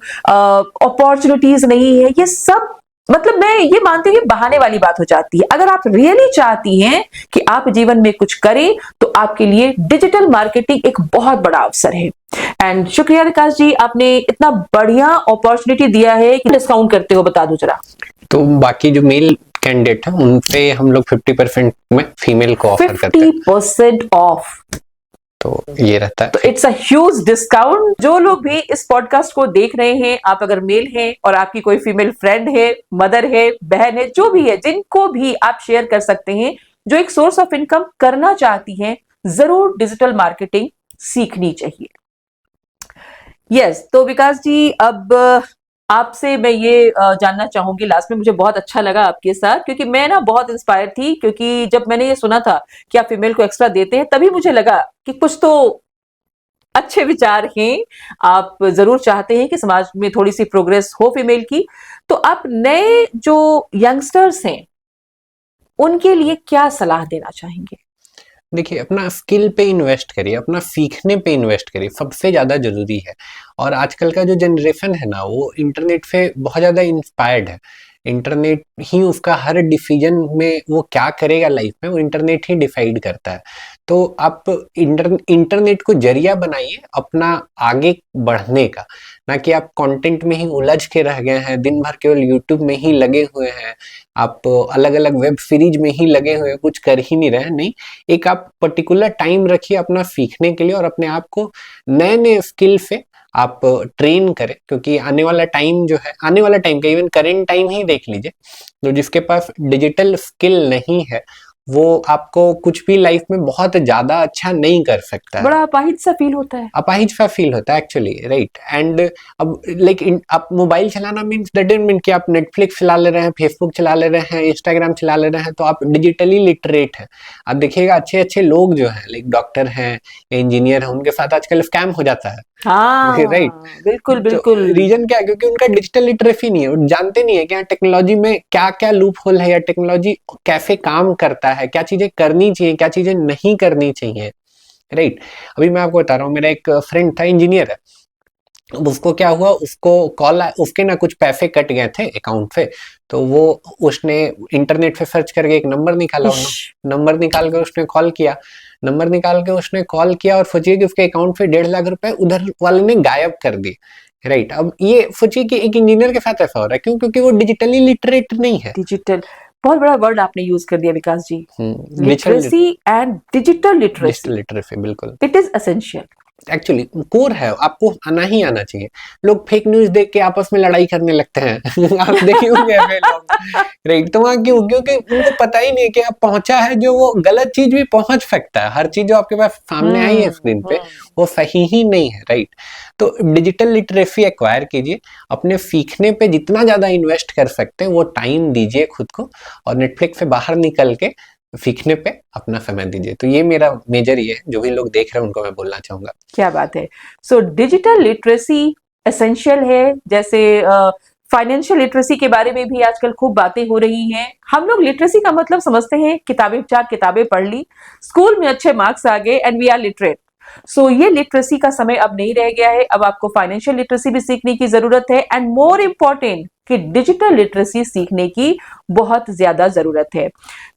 अपॉर्चुनिटीज नहीं है, ये सब, मतलब मैं ये मानती हूँ, ये बहाने वाली बात हो जाती है। अगर आप रियली चाहती हैं कि आप जीवन में कुछ करें, तो आपके लिए डिजिटल मार्केटिंग एक बहुत बड़ा अवसर है। एंड शुक्रिया विकास जी, आपने इतना बढ़िया अपॉर्चुनिटी दिया है। कि डिस्काउंट करते हो बता दो जरा। तो बाकी जो मेल कैंडिडेट है उन पे हम लोग 50% में फीमेल को ऑफर करते हैं, 50% ऑफ। तो ये रहता है। तो इट्स अ ह्यूज डिस्काउंट। जो लोग भी इस पॉडकास्ट को देख रहे हैं, आप अगर मेल हैं और आपकी कोई फीमेल फ्रेंड है, मदर है, बहन है, जो भी है, जिनको भी आप शेयर कर सकते हैं, जो एक सोर्स ऑफ इनकम करना चाहती हैं, जरूर डिजिटल मार्केटिंग सीखनी चाहिए। यस, तो विकास जी, अब आपसे मैं ये जानना चाहूंगी लास्ट में, मुझे बहुत अच्छा लगा आपके साथ, क्योंकि मैं ना बहुत इंस्पायर थी, क्योंकि जब मैंने ये सुना था कि आप फीमेल को एक्स्ट्रा देते हैं, तभी मुझे लगा कि कुछ तो अच्छे विचार हैं, आप जरूर चाहते हैं कि समाज में थोड़ी सी प्रोग्रेस हो फीमेल की। तो आप नए जो यंगस्टर्स हैं, उनके लिए क्या सलाह देना चाहेंगे? देखिए, अपना स्किल पे इन्वेस्ट करिए, अपना सीखने पे इन्वेस्ट करिए, सबसे ज़्यादा ज़रूरी है। और आजकल का जो जनरेशन है ना, वो इंटरनेट से बहुत ज़्यादा इंस्पायर्ड है। इंटरनेट ही उसका हर डिसीजन में वो क्या करेगा लाइफ में, वो इंटरनेट ही डिसाइड करता है। तो आप इंटरनेट को ज़रिया बनाइए अपना आगे बढ़ने का, ना कि आप कंटेंट में ही उलझ के रह गए हैं, दिन भर केवल यूट्यूब में ही लगे हुए हैं, आप अलग-अलग वेब सीरीज में ही लगे हुए हैं, कुछ कर ही नहीं रहे हैं। नहीं, एक आप पर्टिकुलर टाइम रखिए अपना सीखने के लिए और अपने आप को नए-नए स्किल से आप ट्रेन करें, क्योंकि आने वाला टाइम जो है, आने वाला टाइम का इवन करंट टाइम ही देख लीजिए, तो जिसके पास डिजिटल स्किल नहीं है, वो आपको कुछ भी लाइफ में बहुत ज़्यादा अच्छा नहीं कर सकता है। बड़ा अपाहिज सा फील होता है। अपाहिज सा फील होता है एक्चुअली, राइट। एंड अब लाइक आप मोबाइल चलाना मीन्स दैट डजंट मीन कि आप नेटफ्लिक्स चला ले रहे हैं, फेसबुक चला ले रहे हैं, इंस्टाग्राम चला ले रहे हैं तो आप डिजिटली लिटरेट हैं। आप देखिएगा अच्छे अच्छे लोग जो हैं, लाइक डॉक्टर हैं, इंजीनियर हैं, उनके साथ आजकल स्कैम हो जाता है, हाँ, राइट। बिल्कुल तो बिल्कुल। रीजन क्या है? क्योंकि उनका डिजिटल लिटरेसी नहीं है, वो जानते नहीं है कि टेक्नोलॉजी में क्या क्या लूप होल है, या टेक्नोलॉजी कैसे काम करता है, क्या चीजें करनी चाहिए, क्या चीजें नहीं करनी चाहिए, राइट। अभी मैं आपको बता रहा हूँ, मेरा एक फ्रेंड था, इंजीनियर है। अब उसको क्या हुआ, उसको कॉल, उसके ना कुछ पैसे कट गए थे अकाउंट से, तो वो उसने इंटरनेट पे सर्च करके एक नंबर निकाला, इश, नंबर निकाल के उसने कॉल किया। नंबर निकाल के उसने कॉल किया और सोचिए कि उसके अकाउंट पे 1.5 लाख रुपए उधर वाले ने गायब कर दिए, राइट। अब ये सोचिए कि एक इंजीनियर के साथ ऐसा हो रहा है, क्यों? क्योंकि वो डिजिटली लिटरेट नहीं है। डिजिटल, बहुत बड़ा वर्ड आपने यूज कर दिया Vikas ji. Digital literacy and digital literacy, literacy बिल्कुल it is essential. Actually core है, आपको आना ही आना चाहिए। लोग फेक न्यूज देख के आपस में लड़ाई करने लगते हैं आप देखे होंगे ऐसे लोग, राइट। तो वहाँ क्यों? क्योंकि उनको पता ही नहीं कि आप पहुंचा है, जो वो गलत चीज भी पहुंच सकता है। हर चीज जो आपके पास सामने आई है स्क्रीन पे, वो सही ही नहीं है, राइट। तो डिजिटल लिटरेसी एक्वायर कीजिए, अपने सीखने पे जितना ज्यादा इन्वेस्ट कर सकते हैं वो टाइम दीजिए खुद को, और नेटफ्लिक्स से बाहर निकल के सीखने पे अपना समय दीजिए। तो ये मेरा मेजर ये है, जो भी लोग देख रहे हैं उनको मैं बोलना चाहूंगा। क्या बात है। सो डिजिटल लिटरेसी एसेंशियल है। जैसे फाइनेंशियल लिटरेसी के बारे में भी आजकल खूब बातें हो रही हैं। हम लोग लिटरेसी का मतलब समझते हैं किताबें, 4 किताबें पढ़ ली, स्कूल में अच्छे मार्क्स आ गए एंड वी आर लिटरेट। सो ये लिटरेसी का समय अब नहीं रह गया है। अब आपको फाइनेंशियल लिटरेसी भी सीखने की जरूरत है एंड मोर इम्पोर्टेंट कि डिजिटल लिटरेसी सीखने की बहुत ज्यादा जरूरत है।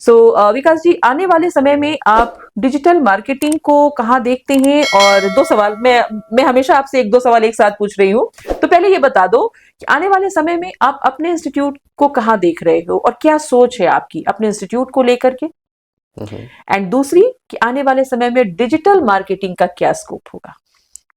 सो विकास जी, आने वाले समय में आप डिजिटल मार्केटिंग को कहाँ देखते हैं? और 2 सवाल, मैं हमेशा आपसे 1-2 सवाल एक साथ पूछ रही हूँ। तो पहले ये बता दो कि आने वाले समय में आप अपने इंस्टीट्यूट को कहाँ देख रहे हो और क्या सोच है आपकी अपने इंस्टीट्यूट को लेकर के? एंड दूसरी कि आने वाले समय में डिजिटल मार्केटिंग का क्या स्कोप होगा?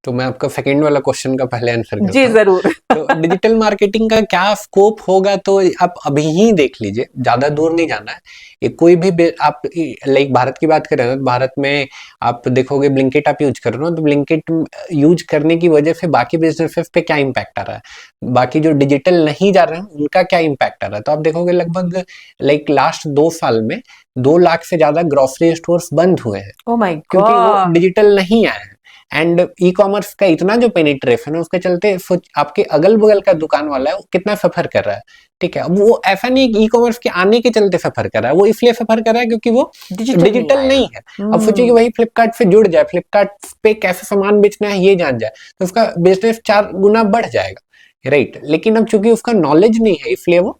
तो मैं आपका सेकंड वाला क्वेश्चन का पहले आंसर करता जी हूँ। जरूर। तो डिजिटल मार्केटिंग का क्या स्कोप होगा, तो आप अभी ही देख लीजिए, ज्यादा दूर नहीं जाना है। ये कोई भी आप लाइक भारत की बात करें ना, तो भारत में आप देखोगे ब्लिंकिट आप यूज कर रहे हो, तो ब्लिंकिट यूज करने की वजह से बाकी बिजनेसेस पे क्या इम्पैक्ट आ रहा है, बाकी जो डिजिटल नहीं जा रहे हैं उनका क्या इम्पैक्ट आ रहा है। तो आप देखोगे लगभग लाइक लास्ट 2 साल में 2 लाख से ज्यादा ग्रोसरी स्टोर्स बंद हुए हैं, ओह माय क्योंकि वो गॉड। डिजिटल नहीं आए हैं। एंड ई कॉमर्स का इतना जो पेनिट्रेशन है, उसके चलते आपके अगल बगल का दुकान वाला है वो कितना सफर कर रहा है, ठीक है। अब वो ऐसा नहीं कि ई कॉमर्स के आने के चलते सफर कर रहा है, वो इसलिए सफर कर रहा है क्योंकि वो डिजिटल नहीं है। अब सोचिए कि वही फ्लिपकार्ट से जुड़ जाए, फ्लिपकार्ट पे कैसे सामान बेचना है ये जान जाए, तो उसका बिजनेस 4 गुना बढ़ जाएगा, राइट। लेकिन अब चूंकि उसका नॉलेज नहीं है, इसलिए वो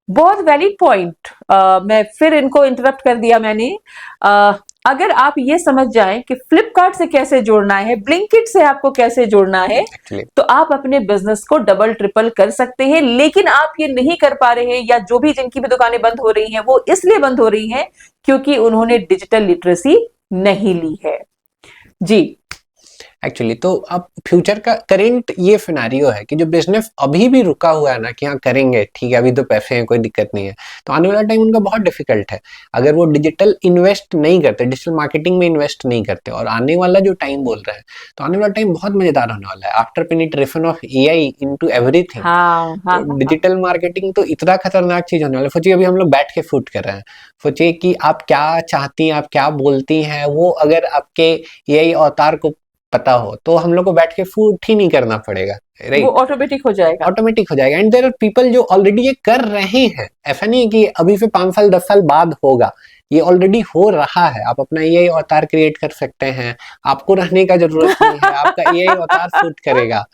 बहुत वैलिड पॉइंट। मैं फिर इनको इंटरप्ट कर दिया मैंने। अगर आप ये समझ जाएं कि फ्लिपकार्ट से कैसे जोड़ना है, ब्लिंकिट से आपको कैसे जोड़ना है, एक्चुअली तो आप अपने बिजनेस को डबल ट्रिपल कर सकते हैं। लेकिन आप ये नहीं कर पा रहे हैं, या जो भी जिनकी भी दुकानें बंद हो रही हैं वो इसलिए बंद हो रही हैं क्योंकि उन्होंने डिजिटल लिटरेसी नहीं ली है। जी एक्चुअली तो अब फ्यूचर का करेंट ये सिनेरियो है कि जो बिजनेस अभी भी रुका हुआ है ना, कि हाँ करेंगे ठीक है, अभी तो पैसे हैं, कोई दिक्कत नहीं है, तो आने वाला टाइम उनका बहुत डिफिकल्ट है अगर वो डिजिटल इन्वेस्ट नहीं करते, डिजिटल मार्केटिंग में इन्वेस्ट नहीं करते। और आने वाला जो टाइम बोल रहे हैं, तो आने वाला टाइम बहुत मजेदार होने वाला है। After penetration of AI into everything, हाँ हाँ तो डिजिटल मार्केटिंग तो इतना खतरनाक चीज होने वाला है। सोचिए अभी हम लोग बैठ के शूट कर रहे हैं, सोचिए कि आप क्या चाहती हैं, आप क्या बोलती हैं, वो अगर आपके एआई अवतार को पता हो, तो हम लोग को बैठ के शूट ही नहीं करना पड़ेगा, वो राइट। ऑटोमेटिक हो जाएगा। ऑटोमेटिक हो जाएगा। एंड देयर आर पीपल जो ऑलरेडी ये कर रहे हैं, ऐसा नहीं है कि अभी से 5 साल 10 साल बाद होगा, ये ऑलरेडी हो रहा है। आप अपना एआई अवतार क्रिएट कर सकते हैं, आपको रहने का जरूरत नहीं है, आपका एआई अवतार शूट करेगा,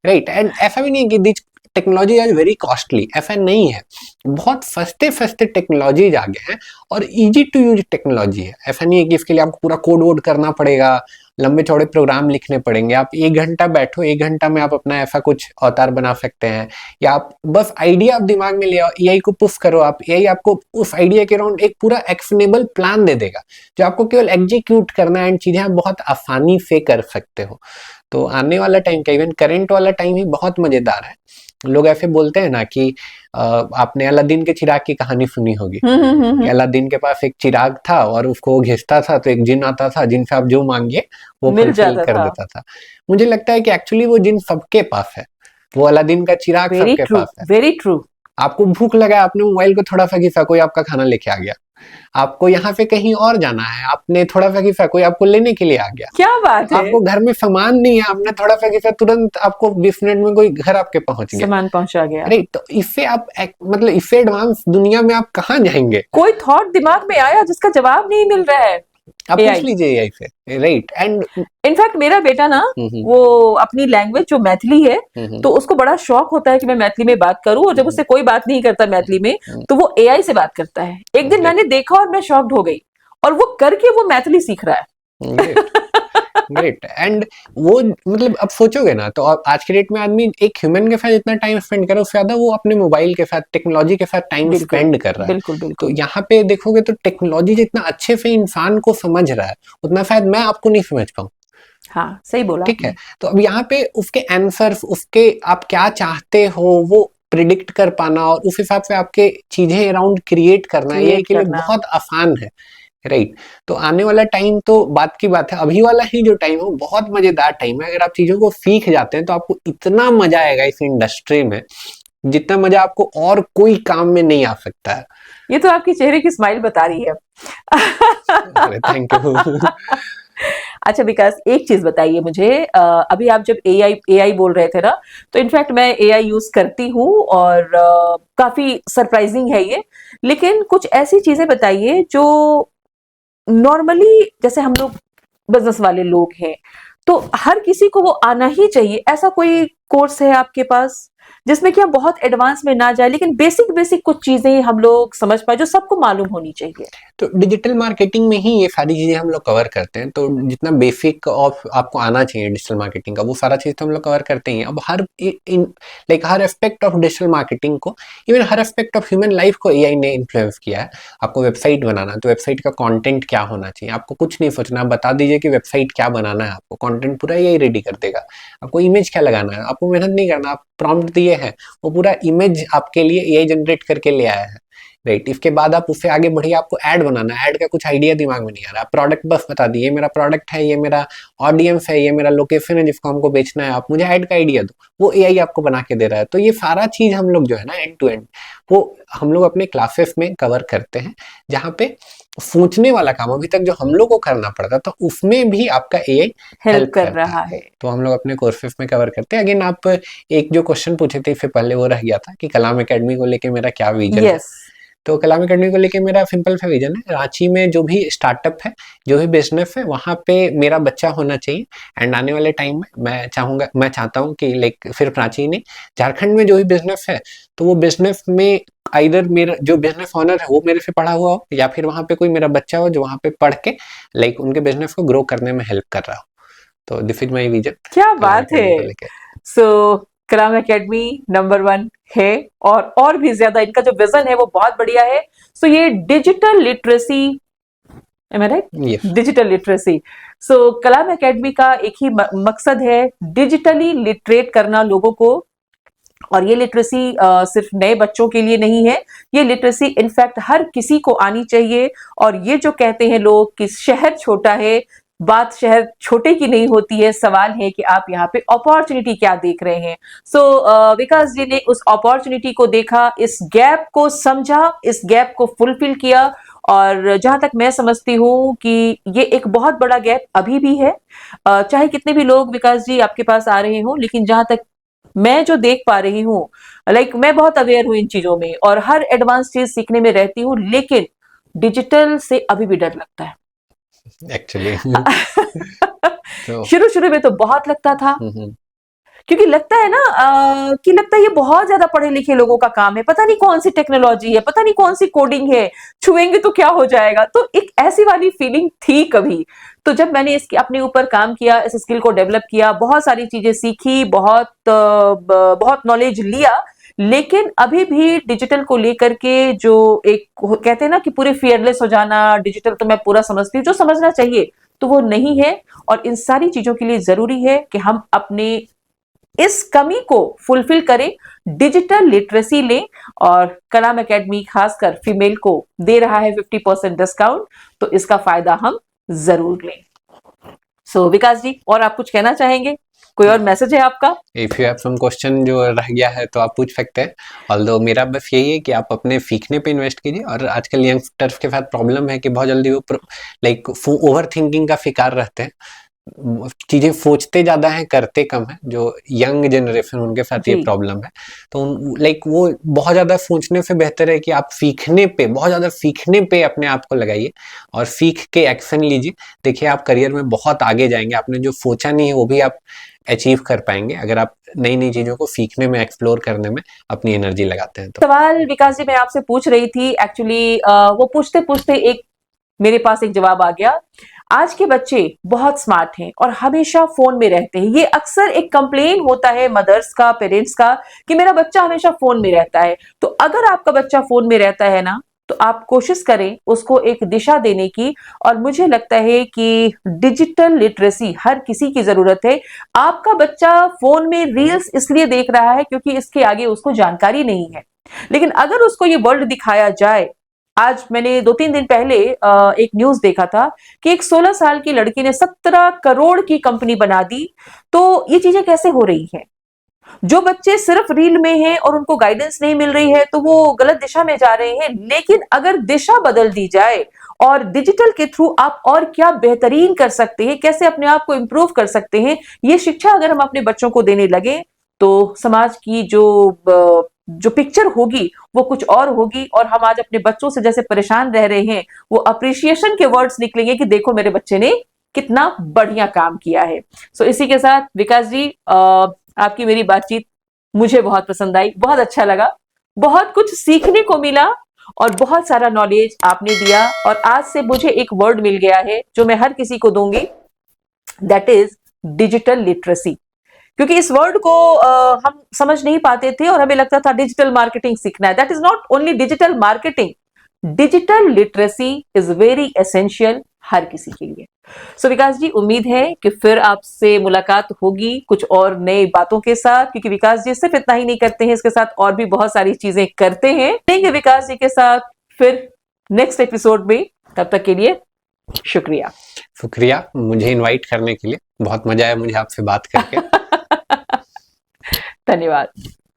राइट। एंड ऐसा भी नहीं है कि this technology is very costly, ऐसा नहीं है। बहुत सस्ते सस्ते टेक्नोलॉजीज आ गए हैं और इजी टू यूज टेक्नोलॉजी है। ऐसा नहीं है कि इसके लिए आपको पूरा कोड वोड करना पड़ेगा, लंबे चौड़े प्रोग्राम लिखने पड़ेंगे। आप 1 घंटा बैठो, 1 घंटा में आप अपना ऐसा कुछ अवतार बना सकते हैं। या आप बस आइडिया आप दिमाग में ले आओ, एआई को पुश करो, आप एआई आपको उस आइडिया के अराउंड एक पूरा एक्शनेबल प्लान दे देगा, जो आपको केवल एग्जीक्यूट करना है एंड चीजें आप बहुत आसानी से कर सकते हो। तो आने वाला टाइम का, इवन करंट वाला टाइम ही बहुत मजेदार है। लोग ऐसे बोलते हैं ना कि आपने अलादीन के चिराग की कहानी सुनी होगी कि अलादीन के पास एक चिराग था और उसको वो घिसता था तो एक जिन आता था, जिनसे आप जो मांगिए वो मिल फुलफिल जाता कर था। देता था। मुझे लगता है कि एक्चुअली वो जिन सबके पास है, वो अलादीन का चिराग वेरी सबके ट्रू, पास है। Very true. आपको भूख लगा, आपने मोबाइल को थोड़ा सा घिसा, कोई आपका खाना लेके आ गया। आपको यहाँ से कहीं और जाना है, आपने थोड़ा सा घिसा, कोई आपको लेने के लिए आ गया। क्या बात है, आपको घर में सामान नहीं है, आपने थोड़ा सा घिसा, तुरंत आपको 20 मिनट में कोई घर आपके पहुंच गया। सामान पहुंचा गया। अरे तो इससे आप मतलब इससे एडवांस दुनिया में आप कहाँ जाएंगे? कोई थॉट दिमाग में आया जिसका जवाब नहीं मिल रहा है, आप पूछ एआई। लीजिए एआई से, राइट। एंड इनफैक्ट मेरा बेटा ना, वो अपनी लैंग्वेज जो मैथिली है, तो उसको बड़ा शौक होता है कि मैं मैथिली में बात करूं, और जब उससे कोई बात नहीं करता मैथिली में, तो वो एआई से बात करता है। एक दिन मैंने देखा और मैं शॉक्ड हो गई, और वो करके वो मैथिली सीख रहा है। ग्रेट। एंड वो मतलब अब सोचोगे ना, तो आज के डेट में आदमी एक ह्यूमन के साथ जितना टाइम स्पेंड करे, उससे ज्यादा वो अपने मोबाइल के साथ, टेक्नोलॉजी के साथ टाइम बिल्कुल, स्पेंड कर रहा है। बिल्कुल, तो बिल्कुल। यहाँ पे देखोगे तो टेक्नोलॉजी जितना अच्छे से इंसान को समझ रहा है, उतना शायद मैं आपको नहीं समझ पाऊँ। हाँ, सही बोला ठीक है, आपने। तो अब यहाँ पे उसके आंसर्स, उसके आप क्या चाहते हो वो प्रिडिक्ट कर पाना और उस हिसाब से आपके चीजें अराउंड क्रिएट करना, ये क्रिएट के लिए करना। बहुत आसान है, राइट। तो आने वाला टाइम तो बात की बात है, अभी वाला ही जो टाइम है वो बहुत मजेदार टाइम है। अगर आप चीजों को सीख जाते हैं तो आपको इतना मजा आएगा इस इंडस्ट्री में, जितना मजा आपको और कोई काम में नहीं आ सकता है। ये तो आपके चेहरे की स्माइल बता रही है। अरे थैंक यू। अच्छा विकास, एक चीज बताइए मुझे, अभी आप जब एआई एआई बोल रहे थे ना, तो इनफैक्ट मैं एआई यूज करती हूँ, और काफी सरप्राइजिंग है ये। लेकिन कुछ ऐसी चीजें बताइए जो नॉर्मली, जैसे हम लोग बिजनेस वाले लोग हैं, तो हर किसी को वो आना ही चाहिए। ऐसा कोई कोर्स है आपके पास जिसमें कि हम बहुत एडवांस में ना जाए, लेकिन बेसिक बेसिक कुछ चीजें हम लोग समझ पाए, जो सबको मालूम होनी चाहिए? तो डिजिटल मार्केटिंग में ही ये सारी चीजें हम लोग कवर करते हैं। तो जितना बेसिक ऑफ आपको आना चाहिए डिजिटल मार्केटिंग का, वो सारा चीज तो हम लोग कवर करते ही हैं। अब हर एस्पेक्ट ऑफ डिजिटल मार्केटिंग को, even her aspect of human life को एआई ने इन्फ्लुएंस किया है। आपको वेबसाइट बनाना, तो वेबसाइट का कंटेंट क्या होना चाहिए, आपको कुछ नहीं सोचना, आप बता दीजिए कि वेबसाइट क्या बनाना है, आपको कंटेंट पूरा एआई रेडी कर देगा। आपको इमेज क्या लगाना है, आपको मेहनत नहीं करना, आप प्रॉम्प्ट दिए हैं, वो पूरा इमेज आपके लिए एआई जनरेट करके ले आया है, राइट। इसके बाद आप उससे आगे बढ़िए, आपको ऐड बनाना है, ऐड का कुछ आइडिया दिमाग में नहीं आ रहा, प्रोडक्ट बस बता दिए, ये मेरा प्रोडक्ट है, ये मेरा ऑडियंस है, ये मेरा लोकेशन है जिसको हमको बेचना है, आप मुझे ऐड का आइडिया दो, वो एआई आपको बना के दे रहा है। तो ये सारा चीज हम लोग जो है ना, एंड टू एंड, वो हम लोग अपने क्लासेस में कवर करते हैं, जहाँ पे सोचने वाला काम अभी तक जो हम लोग को करना पड़ता, तो उसमें भी आपका एआई हेल्प हेल्प कर करता रहा है। है। तो हम लोग अपने कोर्सेज में कवर करते हैं। अगेन आप एक जो क्वेश्चन पूछे थे इससे पहले, वो रह गया था कि कलाम एकेडमी को लेके मेरा क्या विजन है। यस। तो कलाम एकेडमी को लेके मेरा सिंपल सा विजन है, रांची में जो भी स्टार्टअप है, जो भी बिजनेस है, वहाँ पे मेरा बच्चा होना चाहिए। एंड आने वाले टाइम में मैं चाहता हूँ कि लाइक सिर्फ रांची ही नहीं, झारखंड में जो भी बिजनेस है, तो वो बिजनेस में आइदर मेरा जो बिजनेस ओनर है वो मेरे से पढ़ा हुआ हो, या फिर वहाँ पे कोई मेरा बच्चा हो जो वहाँ पे पढ़ के लाइक उनके बिजनेस को ग्रो करने में हेल्प कर रहा हो। तो दिस इज माई विजन क्या कलाम बात है। एकेडमी को लेके। सो कलाम एकेडमी नंबर 1 है, और भी ज्यादा इनका जो विजन है वो बहुत बढ़िया है। सो ये digital literacy, am I right? Yes. Digital literacy. So Kalam Academy का एक ही मकसद है, डिजिटली लिटरेट करना लोगों को। और ये लिटरेसी सिर्फ नए बच्चों के लिए नहीं है, ये लिटरेसी इनफैक्ट हर किसी को आनी चाहिए। और ये जो कहते हैं लोग कि शहर छोटा है, बात शहर छोटे की नहीं होती है, सवाल है कि आप यहाँ पे अपॉर्चुनिटी क्या देख रहे हैं। सो विकास जी ने उस अपॉर्चुनिटी को देखा, इस गैप को समझा, इस गैप को फुलफिल किया। और जहां तक मैं समझती हूँ कि ये एक बहुत बड़ा गैप अभी भी है, चाहे कितने भी लोग विकास जी आपके पास आ रहे हों, लेकिन जहां तक मैं जो देख पा रही हूँ, लाइक मैं बहुत अवेयर हूँ इन चीजों में और हर एडवांस चीज सीखने में रहती हूँ, लेकिन डिजिटल से अभी भी डर लगता है। एक्चुअली तो शुरू शुरू में तो बहुत लगता था, क्योंकि लगता है ना कि लगता है ये बहुत ज्यादा पढ़े लिखे लोगों का काम है, पता नहीं कौन सी टेक्नोलॉजी है, पता नहीं कौन सी कोडिंग है, छुएंगे तो क्या हो जाएगा। तो एक ऐसी वाली फीलिंग थी कभी। तो जब मैंने इसके अपने ऊपर काम किया, इस स्किल को डेवलप किया, बहुत सारी चीजें सीखी, बहुत नॉलेज लिया, लेकिन अभी भी डिजिटल को लेकर के जो एक कहते हैं ना कि पूरे फियरलेस हो जाना, डिजिटल तो मैं पूरा समझती हूँ, जो समझना चाहिए तो वो नहीं है। और इन सारी चीजों के लिए जरूरी है कि हम अपने इस कमी को फुलफिल करें, डिजिटल लिटरेसी लें। और कलाम एकेडमी खासकर फीमेल को दे रहा है 50% डिस्काउंट, तो इसका फायदा हम जरूर लें। सो विकास जी, और आप कुछ कहना चाहेंगे? कोई और मैसेज है आपका? If you have some question जो रह गया है तो आप पूछ सकते हैं। ऑल्दो मेरा बस यही है कि आप अपने सीखने पे इन्वेस्ट कीजिए। और आजकल यंगस्टर्स के साथ प्रॉब्लम है कि बहुत जल्दी वो लाइक ओवर थिंकिंग का शिकार रहते हैं, चीजें सोचते ज्यादा हैं करते कम है। जो यंग जनरेशन उनके साथ ये जी। प्रॉब्लम है। तो लाइक वो बहुत ज्यादा सोचने से बेहतर है कि आप सीखने पे, बहुत ज्यादा सीखने पे अपने आप को लगाइए और सीख के एक्शन लीजिए। देखिए आप करियर में बहुत आगे जाएंगे। आपने जो सोचा नहीं है वो भी आप अचीव कर पाएंगे अगर आप नई नई चीजों को सीखने में, एक्सप्लोर करने में अपनी एनर्जी लगाते हैं। तो सवाल विकास जी मैं आपसे पूछ रही थी, एक्चुअली वो पूछते पूछते एक मेरे पास एक जवाब आ गया। आज के बच्चे बहुत स्मार्ट हैं और हमेशा फोन में रहते हैं। ये अक्सर एक कंप्लेन होता है मदर्स का, पेरेंट्स का, कि मेरा बच्चा हमेशा फोन में रहता है। तो अगर आपका बच्चा फोन में रहता है ना, तो आप कोशिश करें उसको एक दिशा देने की। और मुझे लगता है कि डिजिटल लिटरेसी हर किसी की जरूरत है। आपका बच्चा फोन में रील्स इसलिए देख रहा है क्योंकि इसके आगे उसको जानकारी नहीं है, लेकिन अगर उसको ये वर्ल्ड दिखाया जाए। आज मैंने 2-3 दिन पहले एक न्यूज देखा था कि एक 16 साल की लड़की ने 17 करोड़ की कंपनी बना दी। तो ये चीजें कैसे हो रही हैं? जो बच्चे सिर्फ रील में हैं और उनको गाइडेंस नहीं मिल रही है, तो वो गलत दिशा में जा रहे हैं। लेकिन अगर दिशा बदल दी जाए और डिजिटल के थ्रू आप और क्या बेहतरीन कर सकते हैं, कैसे अपने आप को इंप्रूव कर सकते हैं, ये शिक्षा अगर हम अपने बच्चों को देने लगे, तो समाज की जो पिक्चर होगी वो कुछ और होगी। और हम आज अपने बच्चों से जैसे परेशान रह रहे हैं, वो अप्रिसिएशन के वर्ड्स निकलेंगे कि देखो मेरे बच्चे ने कितना बढ़िया काम किया है। सो इसी के साथ विकास जी, आपकी मेरी बातचीत मुझे बहुत पसंद आई, बहुत अच्छा लगा, बहुत कुछ सीखने को मिला और बहुत सारा नॉलेज आपने दिया। और आज से मुझे एक वर्ड मिल गया है जो मैं हर किसी को दूंगी, दैट इज डिजिटल लिटरेसी। क्योंकि इस वर्ड को हम समझ नहीं पाते थे और हमें लगता था डिजिटल मार्केटिंग सीखना है। That is not only digital marketing, digital literacy is very essential हर किसी के लिए। सो विकास जी, उम्मीद है कि फिर आपसे मुलाकात होगी कुछ और नए बातों के साथ, क्योंकि विकास जी सिर्फ इतना ही नहीं करते हैं, इसके साथ और भी बहुत सारी चीजें करते हैं। देंगे विकास जी के साथ फिर नेक्स्ट एपिसोड में। तब तक के लिए शुक्रिया। शुक्रिया मुझे इनवाइट करने के लिए। बहुत मजा आया मुझे आपसे बात करके। धन्यवाद।